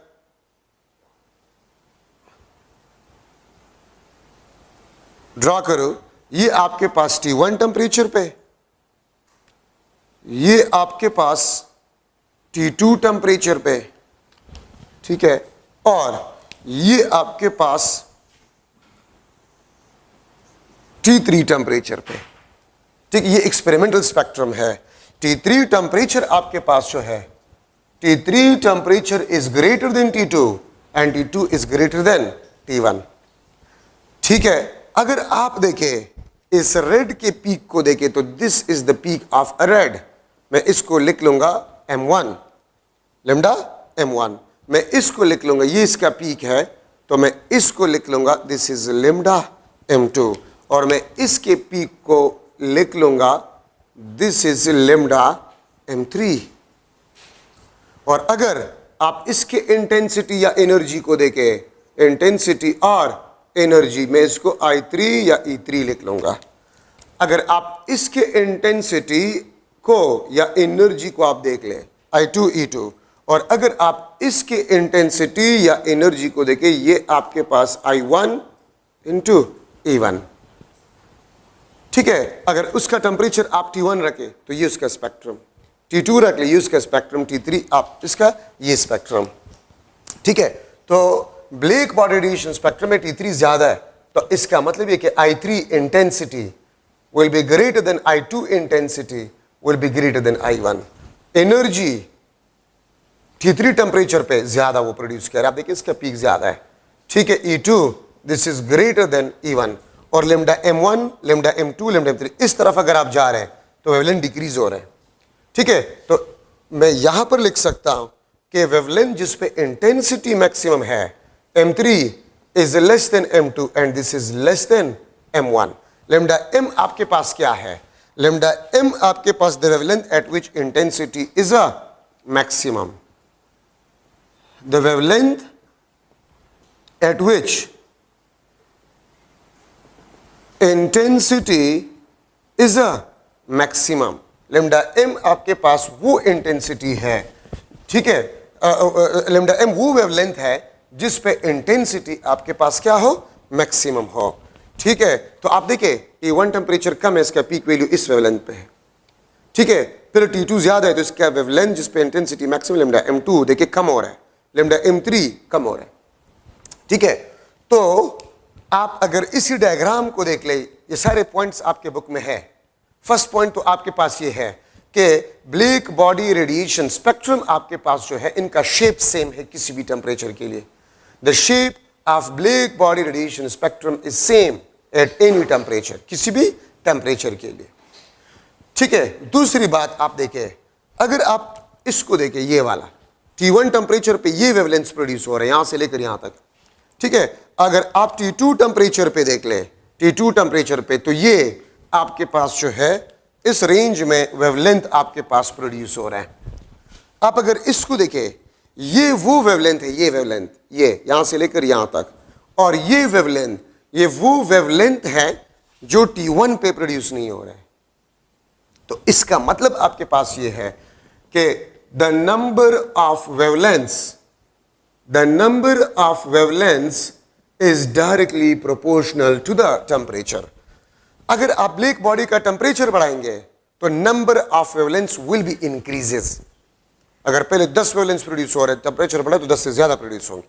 ड्रॉ करूं, ये आपके पास T1 टेम्परेचर पे, ये आपके पास T2 टेम्परेचर पे, ठीक है, और ये आपके पास T3 टेम्परेचर पे, ठीक। ये एक्सपेरिमेंटल स्पेक्ट्रम है। T3 टेम्परेचर आपके पास जो है, T3 temperature is greater than T2 and T2 is greater than T1, ठीक है। अगर आप देखें इस रेड के पीक को देखें तो this is the peak of red, मैं इसको लिख लूंगा M1, लेमडा M1। मैं इसको लिख लूंगा, ये इसका पीक है, तो मैं इसको लिख लूंगा दिस इज लेमडा M2, और मैं इसके पीक को लिख लूंगा दिस इज लेमडा M3। और अगर आप इसके इंटेंसिटी या एनर्जी को देखें, इंटेंसिटी और एनर्जी, मैं इसको I3 या E3 लिख लूंगा। अगर आप इसके इंटेंसिटी को या एनर्जी को आप देख लें I2 E2, और अगर आप इसके इंटेंसिटी या एनर्जी को देखें, ये आपके पास I1 इंटू E1, ठीक है। अगर उसका टेम्परेचर आप T1 रखें तो ये उसका स्पेक्ट्रम, T2 रख ले ये उसका स्पेक्ट्रम, T3 आप इसका ये स्पेक्ट्रम, ठीक है। तो ब्लैक बॉडी रेडिएशन स्पेक्ट्रम में T3 ज्यादा है, तो इसका मतलब ये कि I3 intensity will be greater than I2 intensity will be greater than I1। Energy T3 temperature पे ज्यादा वो प्रोड्यूस कर रहा है, आप देखिए इसका पीक ज्यादा है, ठीक है। E2 this is greater than E1, और lambda m1, lambda m2, lambda m3 इस तरफ अगर आप जा रहे हैं तो वेवलेंथ डिक्रीज हो रहे हैं। ठीक है, तो मैं यहां पर लिख सकता हूं कि वेवलेंथ जिस पे इंटेंसिटी मैक्सिमम है m3 is less than m2 and this is less than m1। Lambda m आपके पास क्या है? लेमडा m आपके पास the wavelength at which intensity is a maximum, the wavelength at which intensity is a maximum. Lambda m आपके पास वो intensity है, ठीक है, लेमडा m वो वेवलेंथ है जिस पे इंटेंसिटी आपके पास क्या हो? मैक्सिमम हो। ठीक है, तो आप देखिए T1 टेम्परेचर कम है, इसका पीक वैल्यू इस वेवलेंथ पे है। ठीक है, फिर T2 ज्यादा है तो इसका वेवलेंथ जिस पे इंटेंसिटी मैक्सिमम लेमडा m2 देखिए कम हो रहा है, लेमडा m3 कम हो रहा है। ठीक है, तो आप अगर इसी डायग्राम को देख ले, ये सारे पॉइंट्स आपके बुक में है। फर्स्ट पॉइंट तो आपके पास ये है कि ब्लैक बॉडी रेडिएशन स्पेक्ट्रम आपके पास जो है इनका शेप सेम है किसी भी टेम्परेचर के लिए। The shape of black body radiation spectrum is same at any temperature, किसी भी टेम्परेचर के लिए। ठीक है, दूसरी बात आप देखें, अगर आप इसको देखें ये वाला T1 टेम्परेचर पे ये वेवलेंथ प्रोड्यूस हो रहे हैं यहां से लेकर यहां तक। ठीक है, अगर आप T2 टेम्परेचर पे देख लें, T2 टेम्परेचर पे तो ये आपके पास जो है इस रेंज में वेवलेंथ आपके पास प्रोड्यूस हो रहा है। आप अगर इसको देखें, ये वो वेवलेंथ है, ये वेवलेंथ ये यहां से लेकर यहां तक, और ये वेवलेंथ ये वो वेवलेंथ है जो T1 पे प्रोड्यूस नहीं हो रहा है। तो इसका मतलब आपके पास ये है कि the number of wavelengths is directly proportional to the temperature. अगर आप ब्लैक बॉडी का टेम्परेचर बढ़ाएंगे तो number of wavelengths will be increases. अगर पहले 10 वेवलेंथ्स प्रोड्यूस हो रहे हैं, टेम्परेचर बढ़ा तो 10 से ज्यादा प्रोड्यूस होंगे।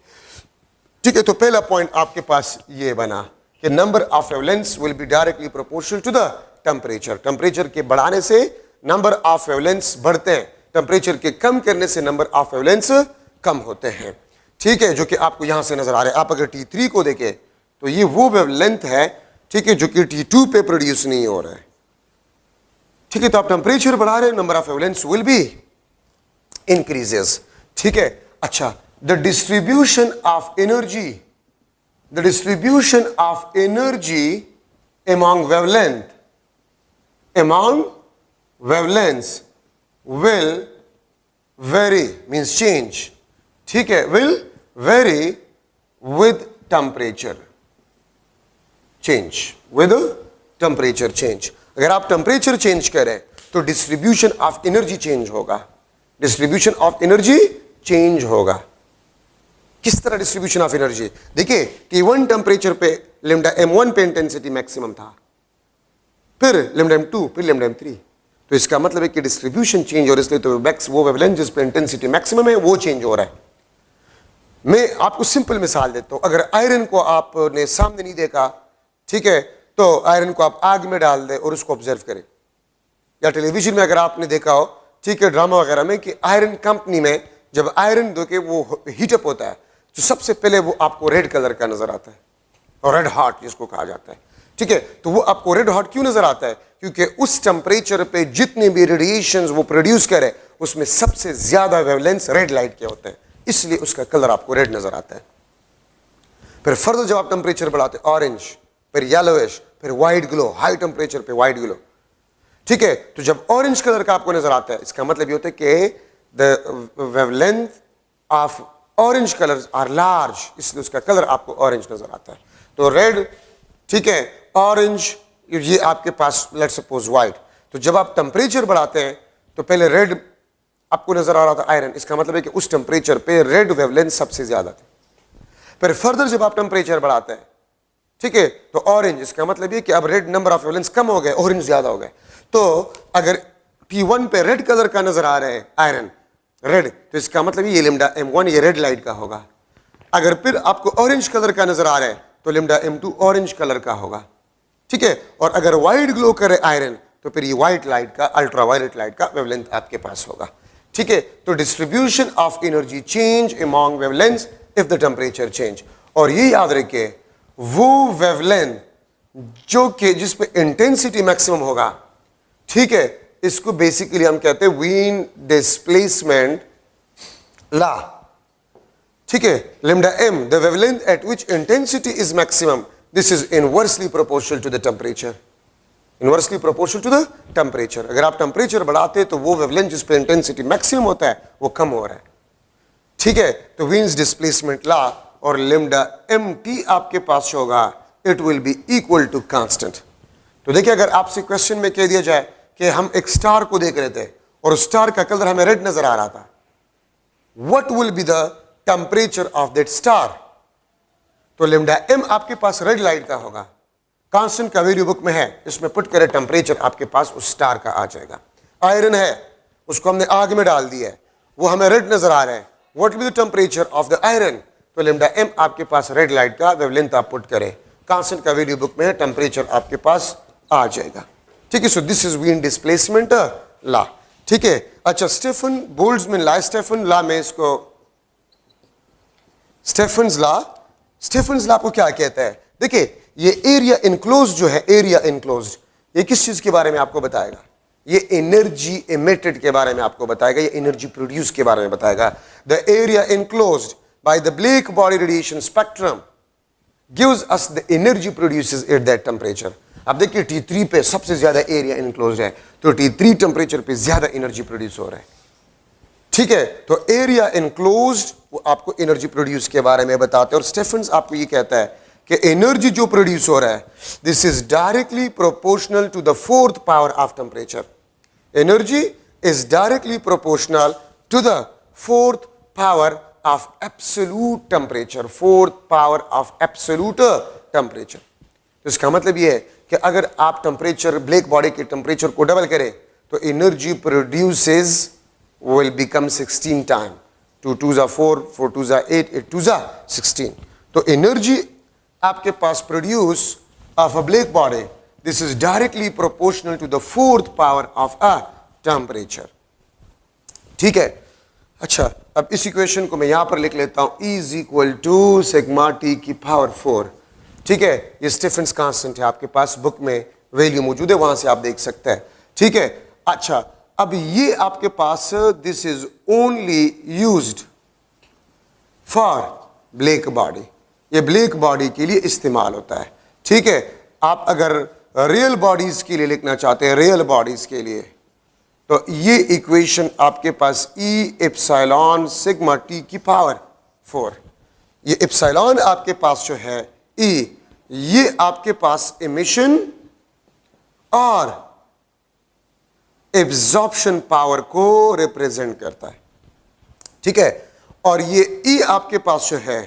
ठीक है, तो पहला पॉइंट आपके पास ये बना कि number of wavelengths will be directly proportional to the temperature. Temperature के बढ़ाने से नंबर ऑफ वेवलेंथ्स बढ़ते हैं, टेम्परेचर के कम करने से नंबर ऑफ वेवलेंथ्स कम होते हैं। ठीक है, जो कि आपको यहां से नजर आ रहा है। आप अगर T3 को देखें तो ये वो वेवलेंथ है, ठीक है, जो कि T2 पे प्रोड्यूस नहीं हो रहा है। ठीक है, तो आप टेम्परेचर बढ़ा रहे हैं, number of wavelengths will be increases. ठीक है, अच्छा, the distribution of energy among wavelengths will vary, means change. ठीक है, will vary with temperature change, with temperature change. अगर आप टेम्परेचर चेंज करें तो डिस्ट्रीब्यूशन ऑफ एनर्जी चेंज होगा, डिस्ट्रीब्यूशन ऑफ एनर्जी चेंज होगा। किस तरह डिस्ट्रीब्यूशन ऑफ एनर्जी? देखिए T1 टेम्परेचर पे लेमडा m1 पे इंटेंसिटी मैक्सिमम था, फिर लेमडा m2, फिर लेमडा m3। तो इसका मतलब है कि डिस्ट्रीब्यूशन चेंज हो रहा है, इसलिए तो वो वेवलेंथ जिस पे इंटेंसिटी मैक्सिमम है वो चेंज हो रहा है। मैं आपको सिंपल मिसाल देता हूं, अगर आयरन को आपने सामने नहीं देखा, ठीक है, तो आयरन को आप आग में डाल दे और उसको ऑब्जर्व करें, या टेलीविजन में अगर आपने देखा हो, ठीक है, ड्रामा वगैरह में, कि आयरन कंपनी में जब आयरन दो के वो हीटअप होता है तो सबसे पहले वो आपको रेड कलर का नजर आता है, और रेड हॉट जिसको कहा जाता है। ठीक है, तो वो आपको रेड हॉट क्यों नजर आता है? क्योंकि उस टेम्परेचर पे जितने भी रेडिएशंस वो प्रोड्यूस करे उसमें सबसे ज्यादा वेवलेंथ्स रेड लाइट के होते हैं, इसलिए उसका कलर आपको रेड नजर आता है। फिर फर्दर जब आप टेम्परेचर बढ़ाते हैं, ऑरेंज, फिर येलोइश, फिर व्हाइट ग्लो, हाई टेम्परेचर पे व्हाइट ग्लो। ठीक है, तो जब ऑरेंज कलर का आपको नजर आता है, इसका मतलब ये होता है कि the wavelength of orange colours are large, इसलिए उसका कलर आपको ऑरेंज नजर आता है। तो रेड, ठीक है, ऑरेंज, ये आपके पास लेट्स सपोज व्हाइट। तो जब आप टेम्परेचर बढ़ाते हैं तो पहले रेड आपको नजर आ रहा था आयरन, इसका मतलब है कि उस टेम्परेचर पे रेड वेवलेंथ सबसे ज्यादा थी। फिर फर्दर जब आप टेम्परेचर बढ़ाते हैं, ठीक है, तो ऑरेंज, इसका मतलब ये कि अब रेड नंबर ऑफ वेवलेंथ्स कम हो गए, ऑरेंज ज्यादा हो गए। तो अगर T1 पे रेड कलर का नजर आ रहा है आयरन रेड, तो इसका मतलब ये लेमडा m1 ये रेड लाइट का होगा। अगर फिर आपको ऑरेंज कलर का नजर आ रहा है तो लेमडा m2 ऑरेंज कलर का होगा। ठीक है, और अगर व्हाइट ग्लो करे आयरन तो फिर ये व्हाइट लाइट का, अल्ट्रावायलेट लाइट का वेवलेंथ आपके पास होगा। ठीक है, तो distribution of energy change among wavelengths if the temperature change. और ये याद रखिए, वो वेवलेंथ जो कि जिसमें इंटेंसिटी मैक्सिमम होगा, ठीक है, इसको बेसिकली हम कहते हैं वीन डिस्प्लेसमेंट लॉ, ठीक है। lambda m, the wavelength at which intensity is maximum, this is inversely proportional to the temperature, inversely proportional to the temperature। अगर आप टेम्परेचर बढ़ाते तो वो वेवलेंथ जिस पे इंटेंसिटी मैक्सिमम होता है वो कम हो रहा है, ठीक है। तो वीन्स डिस्प्लेसमेंट लॉ और lambda mt आपके पास होगा, it will be equal to constant. तो देखिए, अगर आपसे क्वेश्चन में कह दिया जाए कि हम एक स्टार को देख रहे थे और स्टार का कलर हमें रेड नजर आ रहा था, what will be the temperature of that star, तो lambda m आपके पास रेड लाइट का होगा, कांस्टेंट का वैल्यू बुक में है, इसमें पुट करें टेम्परेचर आपके पास उस स्टार का आ जाएगा। आयरन है, उसको हमने आग में डाल दिया है, वो हमें रेड नजर आ रहा है, what will be the temperature of the iron, तो lambda m आपके पास रेड लाइट का वेवलेंथ आप पुट करें, कांस्टेंट का वैल्यू बुक में है, टेम्परेचर आपके पास आ जाएगा, ठीक है। So this is Wien displacement law, ठीक है। अच्छा, Stefan Boltzmann law, Stefan law में इसको स्टीफन्स लॉ को क्या कहता है? देखिए, ये एरिया इनक्लोज्ड जो है, एरिया इनक्लोज्ड, ये किस चीज के बारे में आपको बताएगा? ये एनर्जी इमिटेड के बारे में आपको बताएगा, ये एनर्जी प्रोड्यूस के बारे में बताएगा। The area enclosed by the black body radiation spectrum gives us the energy produces at that temperature. अब देखिए, T3 पे सबसे ज्यादा एरिया इनक्लोज्ड है, तो T3 टेम्परेचर पे ज्यादा एनर्जी प्रोड्यूस हो रहा है, ठीक है। तो एरिया इनक्लोज्ड वो आपको एनर्जी प्रोड्यूस के बारे में बताते हैं। और स्टीफन्स आपको ये कहता है कि एनर्जी जो प्रोड्यूस हो रहा है, this is directly proportional to the fourth power of temperature. Energy is directly proportional to the fourth power of absolute temperature, fourth power of absolute temperature. तो इसका मतलब ये है कि अगर आप टेम्परेचर, ब्लैक बॉडी के टेम्परेचर को डबल करें तो energy produces will become 16 time, 2 2s are 4, 4 2s are 8, 8 2s are 16। तो एनर्जी आपके पास produce of a black body, this is directly proportional to the fourth power of a temperature, ठीक है। अच्छा, अब इस इक्वेशन को मैं यहां पर लिख लेता हूं, E is equal to sigma T की पावर 4, ठीक है। ये स्टीफन्स कांस्टेंट है, आपके पास बुक में वैल्यू मौजूद है, वहां से आप देख सकते हैं, ठीक है। अच्छा, अब ये आपके पास this is only used for black body, ये ब्लैक बॉडी के लिए इस्तेमाल होता है, ठीक है। आप अगर रियल बॉडीज के लिए लिखना चाहते हैं, रियल बॉडीज के लिए, तो ये इक्वेशन आपके पास E एप्सिलॉन सिग्मा टी की पावर 4, ये एप्सिलॉन आपके पास जो है E, ये आपके पास एमिशन और एब्जॉर्प्शन पावर को रिप्रेजेंट करता है, ठीक है। और ये E आपके पास जो है,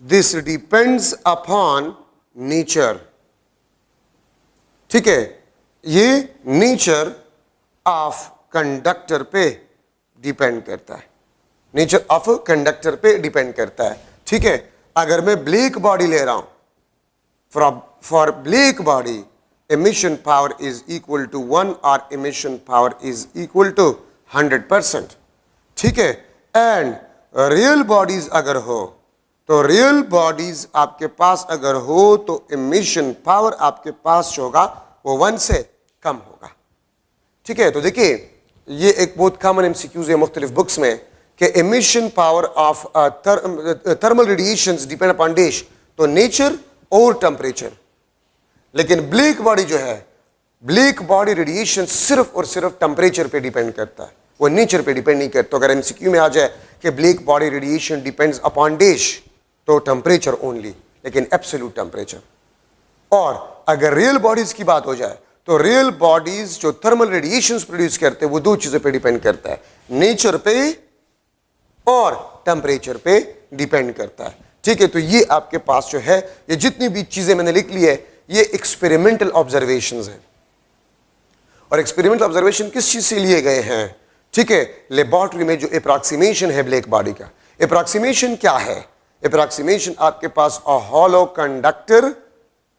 दिस डिपेंड्स अपॉन नेचर, ठीक है। ये नेचर ऑफ कंडक्टर पे डिपेंड करता है, नेचर ऑफ कंडक्टर पे डिपेंड करता है, ठीक है। अगर मैं ब्लैक बॉडी ले रहा हूं, for black body emission power is equal to 1 or emission power is equal to 100%, ठीक है। एंड रियल बॉडीज अगर हो, तो रियल बॉडीज आपके पास अगर हो तो emission पावर आपके पास होगा वो 1 से कम होगा, ठीक है। तो देखिए, ये एक बहुत कॉमन MCQs है मुख्तलिफ बुक्स में कि emission power of thermal radiations depend upon dash, तो नेचर और टेम्परेचर। लेकिन ब्लैक बॉडी जो है, ब्लैक बॉडी रेडिएशन सिर्फ और सिर्फ टेम्परेचर पे डिपेंड करता है, वो नेचर पे डिपेंड नहीं करता। तो अगर एमसीक्यू में आ जाए कि black body radiation depends upon dash, तो टेम्परेचर ओनली, लेकिन एब्सोल्यूट टेम्परेचर। और अगर रियल बॉडीज की बात हो जाए तो रियल बॉडीज जो थर्मल रेडिएशंस प्रोड्यूस करते हैं वो दो चीजों पे डिपेंड करता है, नेचर पे और टेम्परेचर पे डिपेंड करता है, ठीक है। तो ये आपके पास जो है, ये जितनी भी चीजें मैंने लिख ली है, ये एक्सपेरिमेंटल ऑब्जर्वेशंस हैं। और एक्सपेरिमेंटल ऑब्जर्वेशन किस चीज से लिए गए हैं, ठीक है, लेबोरेटरी में जो अप्रॉक्सीमेशन है ब्लैक बॉडी का। अप्रॉक्सीमेशन क्या है? अप्रॉक्सीमेशन आपके पास अ हॉलो कंडक्टर,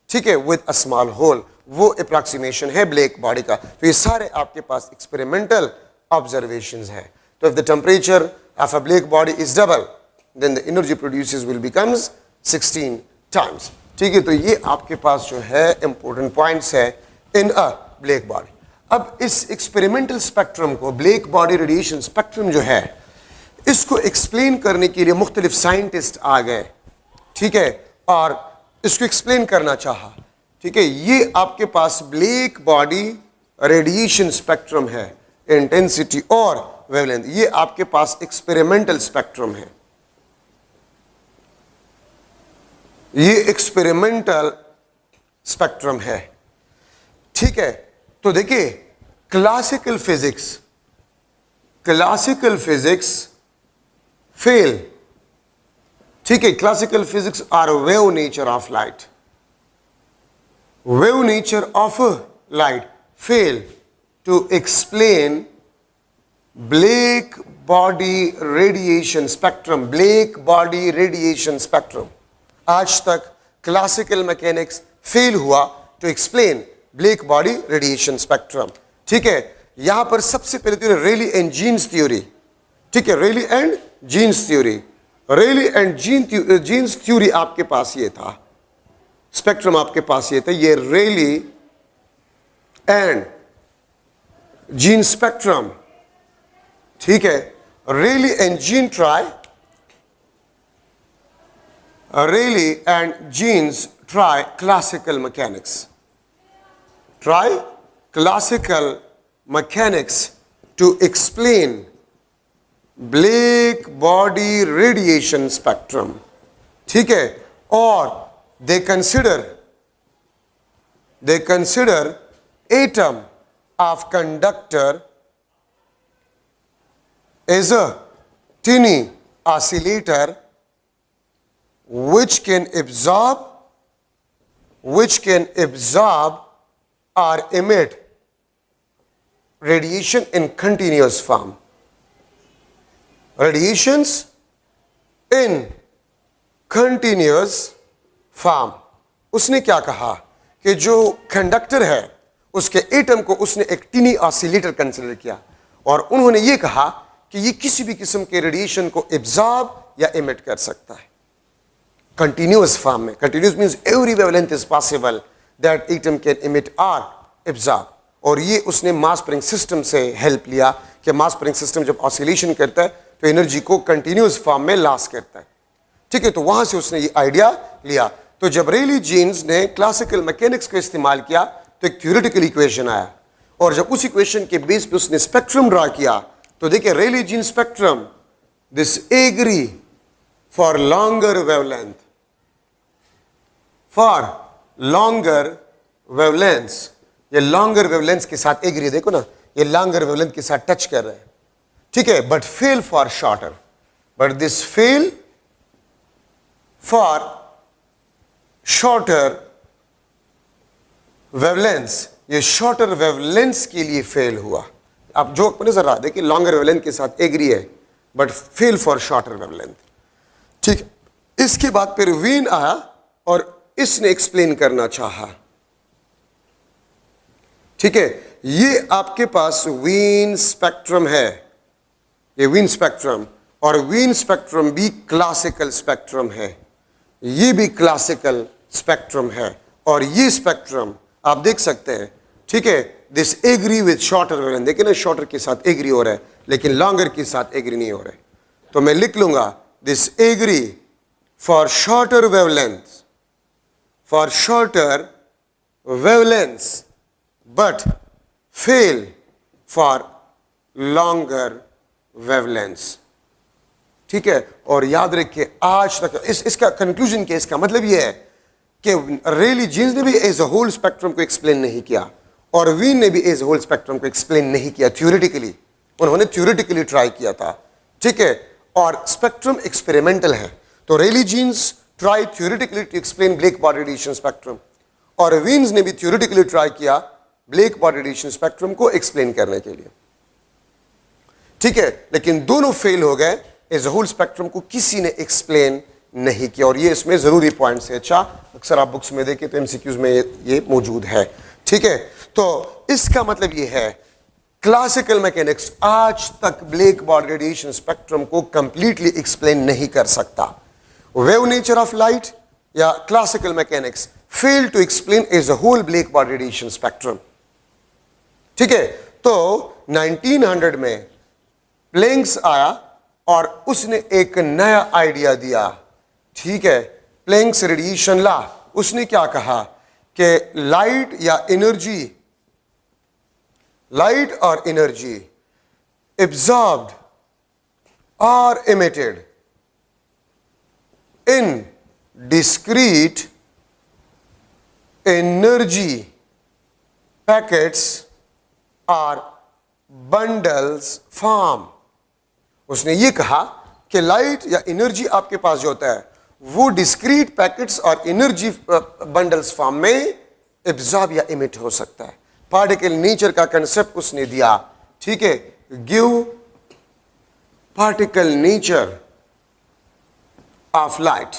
ठीक है, विद अ स्मॉल होल, वो अप्रॉक्सीमेशन है ब्लैक बॉडी का। तो ये सारे आपके पास एक्सपेरिमेंटल ऑब्जर्वेशंस है। तो if the temperature of a black body is double, then the energy produced will becomes 16 times. ठीक है, तो ये आपके पास जो है इंपॉर्टेंट पॉइंट्स है इन अ ब्लैक बॉडी। अब इस एक्सपेरिमेंटल स्पेक्ट्रम को, ब्लैक बॉडी रेडिएशन स्पेक्ट्रम जो है, इसको एक्सप्लेन करने के लिए मुख्तलिफ साइंटिस्ट आ गए, ठीक है, और इसको एक्सप्लेन करना चाहा, ठीक है। ये आपके पास ब्लैक बॉडी रेडिएशन स्पेक्ट्रम है, इंटेंसिटी और वेवलेंथ, ये आपके पास एक्सपेरिमेंटल स्पेक्ट्रम है, ये एक्सपेरिमेंटल स्पेक्ट्रम है, ठीक है। तो देखिए क्लासिकल फिजिक्स फेल, ठीक है। Classical physics are wave nature of light, wave nature of light fail to explain black body radiation spectrum, black body radiation spectrum. आज तक क्लासिकल मैकेनिक्स फेल हुआ to explain black body radiation spectrum, ठीक है। यहां पर सबसे पहले theory Rayleigh and Jeans theory, ठीक है, Rayleigh and Jeans theory, Rayleigh and Jeans theory आपके पास ये था, स्पेक्ट्रम आपके पास ये था, ये रेली एंड जीन स्पेक्ट्रम, ठीक है। Rayleigh and Jeans try, Rayleigh and Jeans try classical mechanics, try classical mechanics to explain black body radiation spectrum, ठीक है। और they consider atom of conductor as a tiny oscillator which can absorb or emit radiation in continuous form, radiations in continuous form। उसने क्या कहा कि जो conductor है उसके एटम को उसने एक टीनी ऑसिलेटर कंसिडर किया, और उन्होंने ये कहा कि ये किसी भी किस्म के रेडिएशन को एब्जॉर्ब या एमिट कर सकता है कंटिन्यूअस फॉर्म में। Continuous means every wavelength is possible that atom can emit और एब्जॉर्ब। और ये उसने मास स्प्रिंग सिस्टम से हेल्प लिया कि मास स्प्रिंग सिस्टम जब ऑसिलेशन करता है तो एनर्जी को कंटिन्यूअस फॉर्म में लॉस करता है, ठीक है। तो वहां से उसने ये आइडिया लिया। तो जब रेली जीन्स ने क्लासिकल मैकेनिक्स का इस्तेमाल किया तो एक थ्योरेटिकल इक्वेशन आया, और जब उस इक्वेशन के बेस पे उसने स्पेक्ट्रम ड्रा किया तो देखिए Rayleigh Jeans spectrum, this agree for longer wavelength, for longer wavelength, ये लॉन्गर वेवलेंथ के साथ एग्री, देखो ना ये लॉन्गर वेवलेंथ के साथ टच कर रहे हैं, ठीक है। But fail for shorter, but this fail for shorter wavelength, ये शॉर्टर वेवलेंथ के लिए फेल हुआ। आप जो अपने जरा देखिए लॉन्गर वेवलेंथ के साथ एग्री है but fail for shorter wavelength, ठीक है। इसके बाद फिर वीन आया और इसने एक्सप्लेन करना चाहा, ठीक है। ये आपके पास वीन स्पेक्ट्रम है, ये वीन स्पेक्ट्रम, और वीन स्पेक्ट्रम भी क्लासिकल स्पेक्ट्रम है, ये भी क्लासिकल स्पेक्ट्रम है, और ये स्पेक्ट्रम आप देख सकते हैं, ठीक है। This agree with shorter wavelength, देखिए ना शॉर्टर के साथ एग्री हो रहा है लेकिन लॉन्गर के साथ एग्री नहीं हो रहा है। तो मैं लिख लूंगा this agree for shorter wavelength, for shorter wavelength but fail for longer wavelengths, ठीक है। और याद रखिए आज तक इसका कंक्लूजन क्या, इसका मतलब यह है कि रेली जीन्स ने भी एज अ होल स्पेक्ट्रम को एक्सप्लेन नहीं किया और वीन ने भी एज अ होल स्पेक्ट्रम को एक्सप्लेन नहीं किया, थ्योरेटिकली उन्होंने थ्योरेटिकली ट्राई किया था, ठीक है। और स्पेक्ट्रम एक्सपेरिमेंटल है, तो Rayleigh Jeans try theoretically to explain black body radiation spectrum, और वीन्स ने भी थ्योरेटिकली ट्राई किया ब्लैक बॉडी रेडिएशन स्पेक्ट्रम को एक्सप्लेन करने के लिए, ठीक है। लेकिन दोनों फेल हो गए, एज अ होल स्पेक्ट्रम को किसी ने एक्सप्लेन नहीं किया, और ये इसमें जरूरी पॉइंट्स है। अच्छा, अक्सर आप बुक्स में देखें तो एमसीक्यूज में ये मौजूद है, ठीक है। तो इसका मतलब ये है क्लासिकल मैकेनिक्स आज तक ब्लैक बॉडी रेडिएशन स्पेक्ट्रम को कंप्लीटली एक्सप्लेन नहीं कर सकता। वेव नेचर ऑफ लाइट या classical mechanics fail to explain as a whole black body radiation spectrum. ठीक है, तो 1900 में प्लैंक्स आया और उसने एक नया आइडिया दिया। ठीक है, प्लैंक्स रेडिएशन लॉ, उसने क्या कहा कि लाइट या एनर्जी, लाइट और एनर्जी एब्जॉर्ब्ड और emitted in discrete energy packets or bundles form। उसने ये कहा कि लाइट या एनर्जी आपके पास जो होता है वो डिस्क्रीट पैकेट्स और एनर्जी बंडल्स फॉर्म में एब्जॉर्ब या इमिट हो सकता है। पार्टिकल नेचर का कंसेप्ट उसने दिया। ठीक है, give particle nature of light.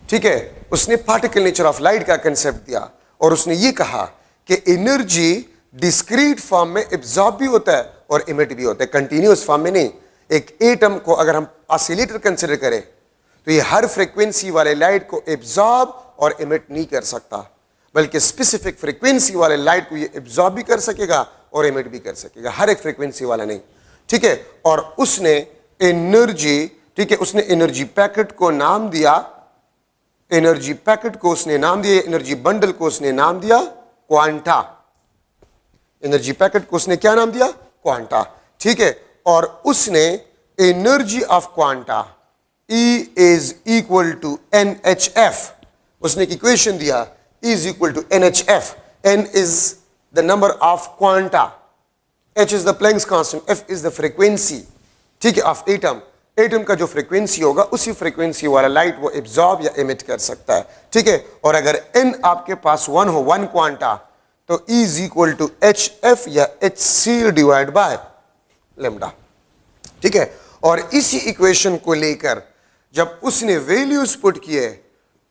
ठीक है, उसने पार्टिकल नेचर ऑफ लाइट का कंसेप्ट दिया और उसने ये कहा कि एनर्जी डिस्क्रीट फॉर्म में एब्जॉर्ब भी होता है और इमिट भी होता है, कंटिन्यूअस फॉर्म में नहीं। एक एटम को अगर हम ऑसिलेटर कंसिडर करें तो ये हर फ्रीक्वेंसी वाले लाइट को एब्जॉर्ब और इमिट नहीं कर सकता, बल्कि स्पेसिफिक फ्रीक्वेंसी वाले लाइट को ये एब्जॉर्ब भी कर सकेगा और इमिट भी कर सकेगा, हर एक फ्रीक्वेंसी वाला नहीं। ठीक है, और उसने एनर्जी, ठीक है, उसने एनर्जी पैकेट को नाम दिया, एनर्जी पैकेट को उसने नाम दिया, एनर्जी बंडल को उसने नाम दिया क्वांटा। एनर्जी पैकेट को उसने क्या नाम दिया? क्वांटा। ठीक है, और उसने energy of quanta E is equal to NHF, उसने एक इक्वेशन दिया E is equal to NHF। N is the number of quanta, H is the Planck's constant, F is the frequency, ठीक है, ऑफ एटम। एटम का जो frequency होगा उसी frequency वाला लाइट वो एब्जॉर्ब या इमिट कर सकता है। ठीक है, और अगर N आपके पास 1 हो, 1 क्वांटा, तो E is equal to HF या HC डिवाइड बाय लैम्डा। ठीक है, और इसी इक्वेशन को लेकर जब उसने वैल्यूज पुट किए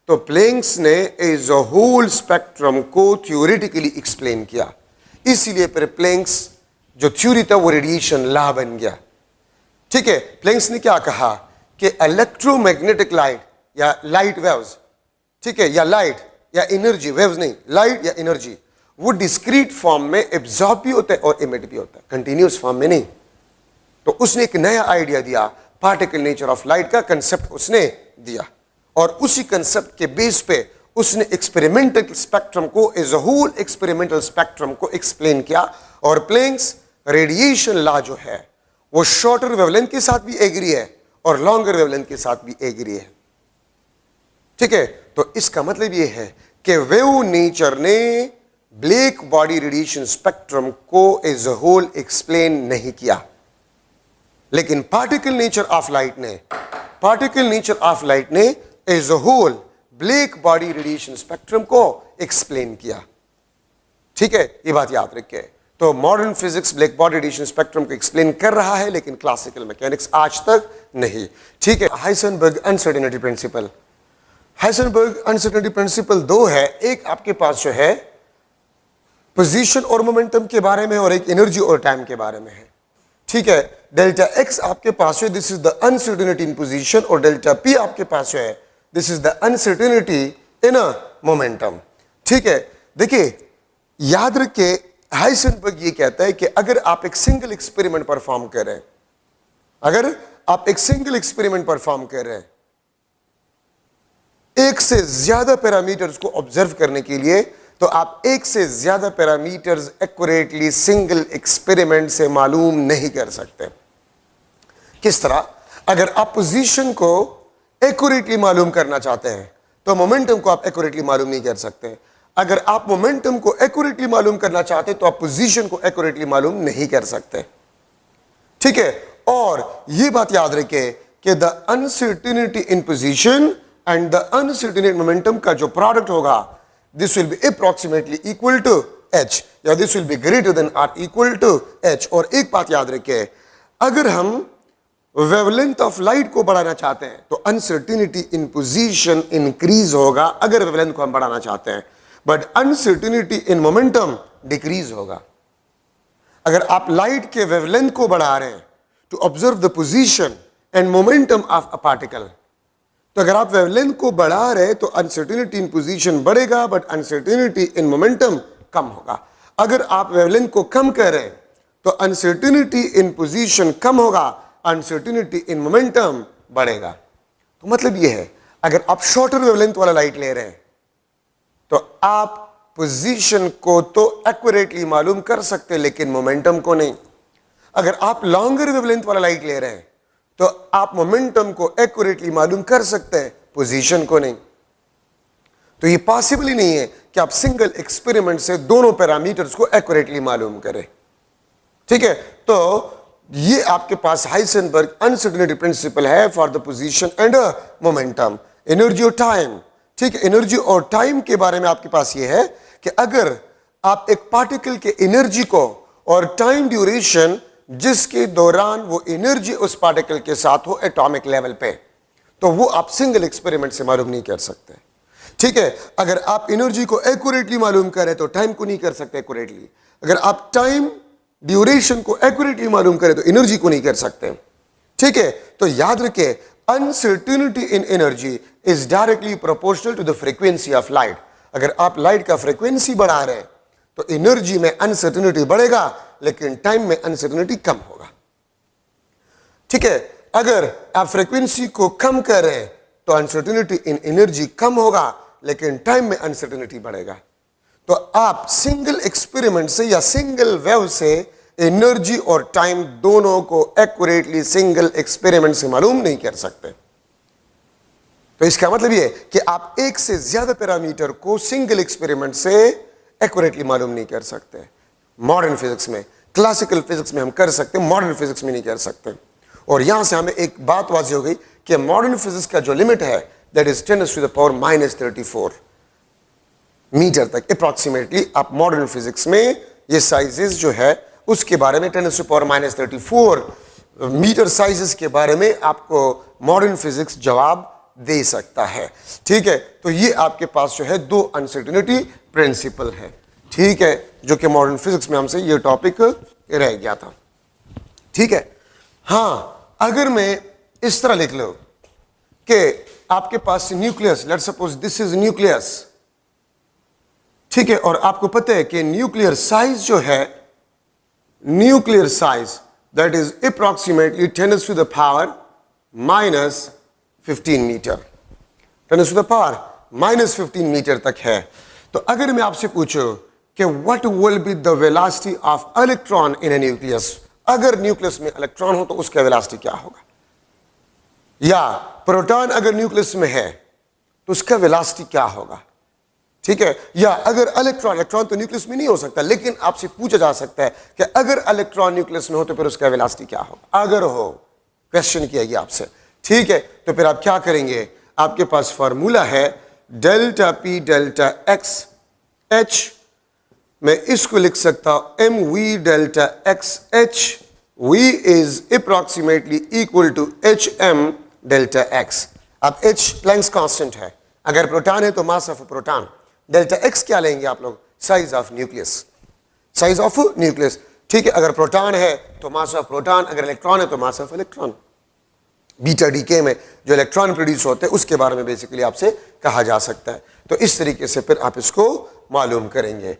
तो प्लैंक्स ने एज अ होल स्पेक्ट्रम को थ्योरेटिकली एक्सप्लेन किया। इसीलिए फिर प्लैंक्स जो थ्योरी था वो रेडिएशन लॉ बन गया। ठीक है, प्लैंक्स ने क्या कहा कि इलेक्ट्रोमैग्नेटिक लाइट या लाइट वेव्स, ठीक है, या लाइट या एनर्जी, वेव्स नहीं, लाइट या एनर्जी, वो डिस्क्रीट फॉर्म में एब्जॉर्ब भी होता है और इमिट भी होता है, कंटिन्यूअस फॉर्म में नहीं। तो उसने एक नया आइडिया दिया, पार्टिकल नेचर ऑफ लाइट का कंसेप्ट उसने दिया, और उसी कंसेप्ट के बेस पे उसने एक्सपेरिमेंटल स्पेक्ट्रम को, as a whole experimental spectrum को एक्सप्लेन किया। और प्लैंक्स रेडिएशन लॉ जो है वो शॉर्टर वेवलेंथ के साथ भी एग्री है और लॉन्गर वेवलेंथ के साथ भी एग्री है। ठीक है, तो इसका मतलब ये है कि वेव नेचर ने ब्लैक बॉडी रेडिएशन स्पेक्ट्रम को एज अ होल एक्सप्लेन नहीं किया, लेकिन पार्टिकल नेचर ऑफ लाइट ने as a whole black body radiation spectrum को एक्सप्लेन किया। ठीक है, ये बात याद रखिए। तो modern physics black body radiation spectrum को एक्सप्लेन कर रहा है, लेकिन क्लासिकल मैकेनिक्स आज तक नहीं। ठीक है, Heisenberg uncertainty principle. Heisenberg uncertainty principle दो है, एक आपके पास जो है पोजीशन और मोमेंटम के बारे में और एक एनर्जी और टाइम के बारे में है। ठीक है, डेल्टा एक्स आपके पास है, this is the uncertainty in position, और डेल्टा पी आपके पास है, this is the uncertainty in a momentum. ठीक है, देखिए याद रखिए, हाइसेनबर्ग ये कहता है कि अगर आप एक सिंगल एक्सपेरिमेंट परफॉर्म कर रहे हैं, अगर आप एक सिंगल एक्सपेरिमेंट परफॉर्म कर रहे हैं, एक से ज्यादा पैरामीटर्स को ऑब्जर्व करने के लिए, तो आप एक से ज्यादा पैरामीटर्स एक्यूरेटली सिंगल एक्सपेरिमेंट से मालूम नहीं कर सकते। किस तरह? अगर आप पोजीशन को एक्यूरेटली मालूम करना चाहते हैं तो मोमेंटम को आप एक्यूरेटली मालूम नहीं कर सकते। अगर आप मोमेंटम को एक्यूरेटली मालूम करना चाहते हैं तो आप पोजीशन को एक्यूरेटली मालूम नहीं कर सकते। ठीक है, और यह बात याद रखें कि the uncertainty in position and the uncertainty momentum का जो प्रोडक्ट होगा, this will be approximately equal to h, या this will be greater than or equal to h। और एक बात याद रखिए, अगर हम वेवलेंथ ऑफ लाइट को बढ़ाना चाहते हैं तो अनसर्टेनिटी इन पोजीशन इंक्रीज होगा, अगर वेवलेंथ को हम बढ़ाना चाहते हैं, but uncertainty in momentum decrease होगा। अगर आप लाइट के वेवलेंथ को बढ़ा रहे हैं to observe the position and momentum of a particle, तो अगर आप वेवलेंथ को बढ़ा रहे तो अनसर्टेनिटी इन पोजीशन बढ़ेगा, बट अनसर्टेनिटी इन मोमेंटम कम होगा। अगर आप वेवलेंथ को कम कर रहे हैं तो अनसर्टेनिटी इन पोजीशन कम होगा, अनसर्टेनिटी इन मोमेंटम बढ़ेगा। तो मतलब यह है, अगर आप शॉर्टर वेवलेंथ वाला लाइट ले रहे हैं तो आप पोजीशन को तो एक्यूरेटली मालूम कर सकते हैं लेकिन मोमेंटम को नहीं। अगर आप लॉन्गर वेवलेंथ वाला लाइट ले रहे हैं तो आप मोमेंटम को एक्यूरेटली मालूम कर सकते हैं, पोजीशन को नहीं। तो ये पॉसिबल ही नहीं है कि आप सिंगल एक्सपेरिमेंट से दोनों पैरामीटर्स को एक्यूरेटली मालूम करें। ठीक है, तो ये आपके पास हाइसेनबर्ग अनसर्टेनिटी प्रिंसिपल है for the position and momentum, energy और टाइम। ठीक है, एनर्जी और टाइम के बारे में आपके पास ये है कि अगर आप एक पार्टिकल के एनर्जी को और टाइम ड्यूरेशन जिसके दौरान वो एनर्जी उस पार्टिकल के साथ हो एटॉमिक लेवल पे, तो वो आप सिंगल एक्सपेरिमेंट से मालूम नहीं कर सकते। ठीक है, अगर आप एनर्जी को एक्यूरेटली मालूम करें तो टाइम को नहीं कर सकते एक्यूरेटली। अगर आप टाइम ड्यूरेशन को एक्यूरेटली मालूम करें तो एनर्जी को नहीं कर सकते। ठीक है, तो याद रखें, uncertainty in energy is directly proportional to the frequency of light. अगर आप लाइट का फ्रीक्वेंसी बढ़ा रहे हैं तो एनर्जी में अनसर्टेनिटी बढ़ेगा लेकिन टाइम में अनसर्टेनिटी कम होगा। ठीक है, अगर आप फ्रीक्वेंसी को कम कर रहे हैं तो अनसर्टेनिटी इन एनर्जी कम होगा लेकिन टाइम में अनसर्टेनिटी बढ़ेगा। तो आप सिंगल एक्सपेरिमेंट से या सिंगल वेव से एनर्जी और टाइम दोनों को एक्यूरेटली सिंगल एक्सपेरिमेंट से मालूम नहीं कर सकते। तो इसका मतलब यह कि आप एक से ज्यादा पैरामीटर को सिंगल एक्सपेरिमेंट से एक्यूरेटली मालूम नहीं कर सकते। मॉडर्न फिजिक्स में, क्लासिकल फिजिक्स में हम कर सकते हैं, मॉडर्न फिजिक्स में नहीं कर सकते। और यहां से हमें एक बात वाज़ेह हो गई कि मॉडर्न फिजिक्स का जो लिमिट है दैट इज 10⁻⁻34 मीटर तक अप्रॉक्सीमेटली। आप मॉडर्न फिजिक्स में ये साइजेस जो है उसके बारे में 10⁻⁻34 मीटर साइजेस के बारे में आपको मॉडर्न फिजिक्स जवाब दे सकता है। ठीक है, तो ये आपके पास जो है दो अनसर्टेनिटी प्रिंसिपल है। ठीक है, जो कि मॉडर्न फिजिक्स में हमसे ये टॉपिक रह गया था। ठीक है, हाँ, अगर मैं इस तरह लिख लो कि आपके पास nucleus, let's suppose this is nucleus. ठीक है, और आपको पता है कि न्यूक्लियर साइज जो है, nuclear size that is approximately 10⁻⁻15 metre, 10⁻⁻15 metre तक है। तो अगर मैं आपसे पूछूं कि what will be the velocity of electron in a nucleus, अगर न्यूक्लियस में इलेक्ट्रॉन हो तो उसका वेलोसिटी क्या होगा, या प्रोटॉन अगर न्यूक्लियस में है तो उसका वेलोसिटी क्या होगा। ठीक है, या अगर इलेक्ट्रॉन तो न्यूक्लियस में नहीं हो सकता, लेकिन आपसे पूछा जा सकता है कि अगर इलेक्ट्रॉन न्यूक्लियस में हो तो फिर उसका वेलोसिटी क्या होगा, अगर हो, क्वेश्चन किया गया आपसे। ठीक है, तो फिर आप क्या करेंगे, आपके पास फार्मूला है delta P delta X H, मैं इसको लिख सकता हूं M V delta X H, V is approximately equal to H M delta X. अब एच प्लैंक्स कांस्टेंट है, अगर प्रोटॉन है तो mass of proton, delta X क्या लेंगे आप लोग, size of nucleus, size of nucleus. ठीक है, अगर प्रोटॉन है तो मास ऑफ प्रोटॉन, अगर इलेक्ट्रॉन है तो mass of electron. Beta decay में जो इलेक्ट्रॉन प्रोड्यूस होते हैं उसके बारे में बेसिकली आपसे कहा जा सकता है। तो इस तरीके से फिर आप इसको मालूम करेंगे।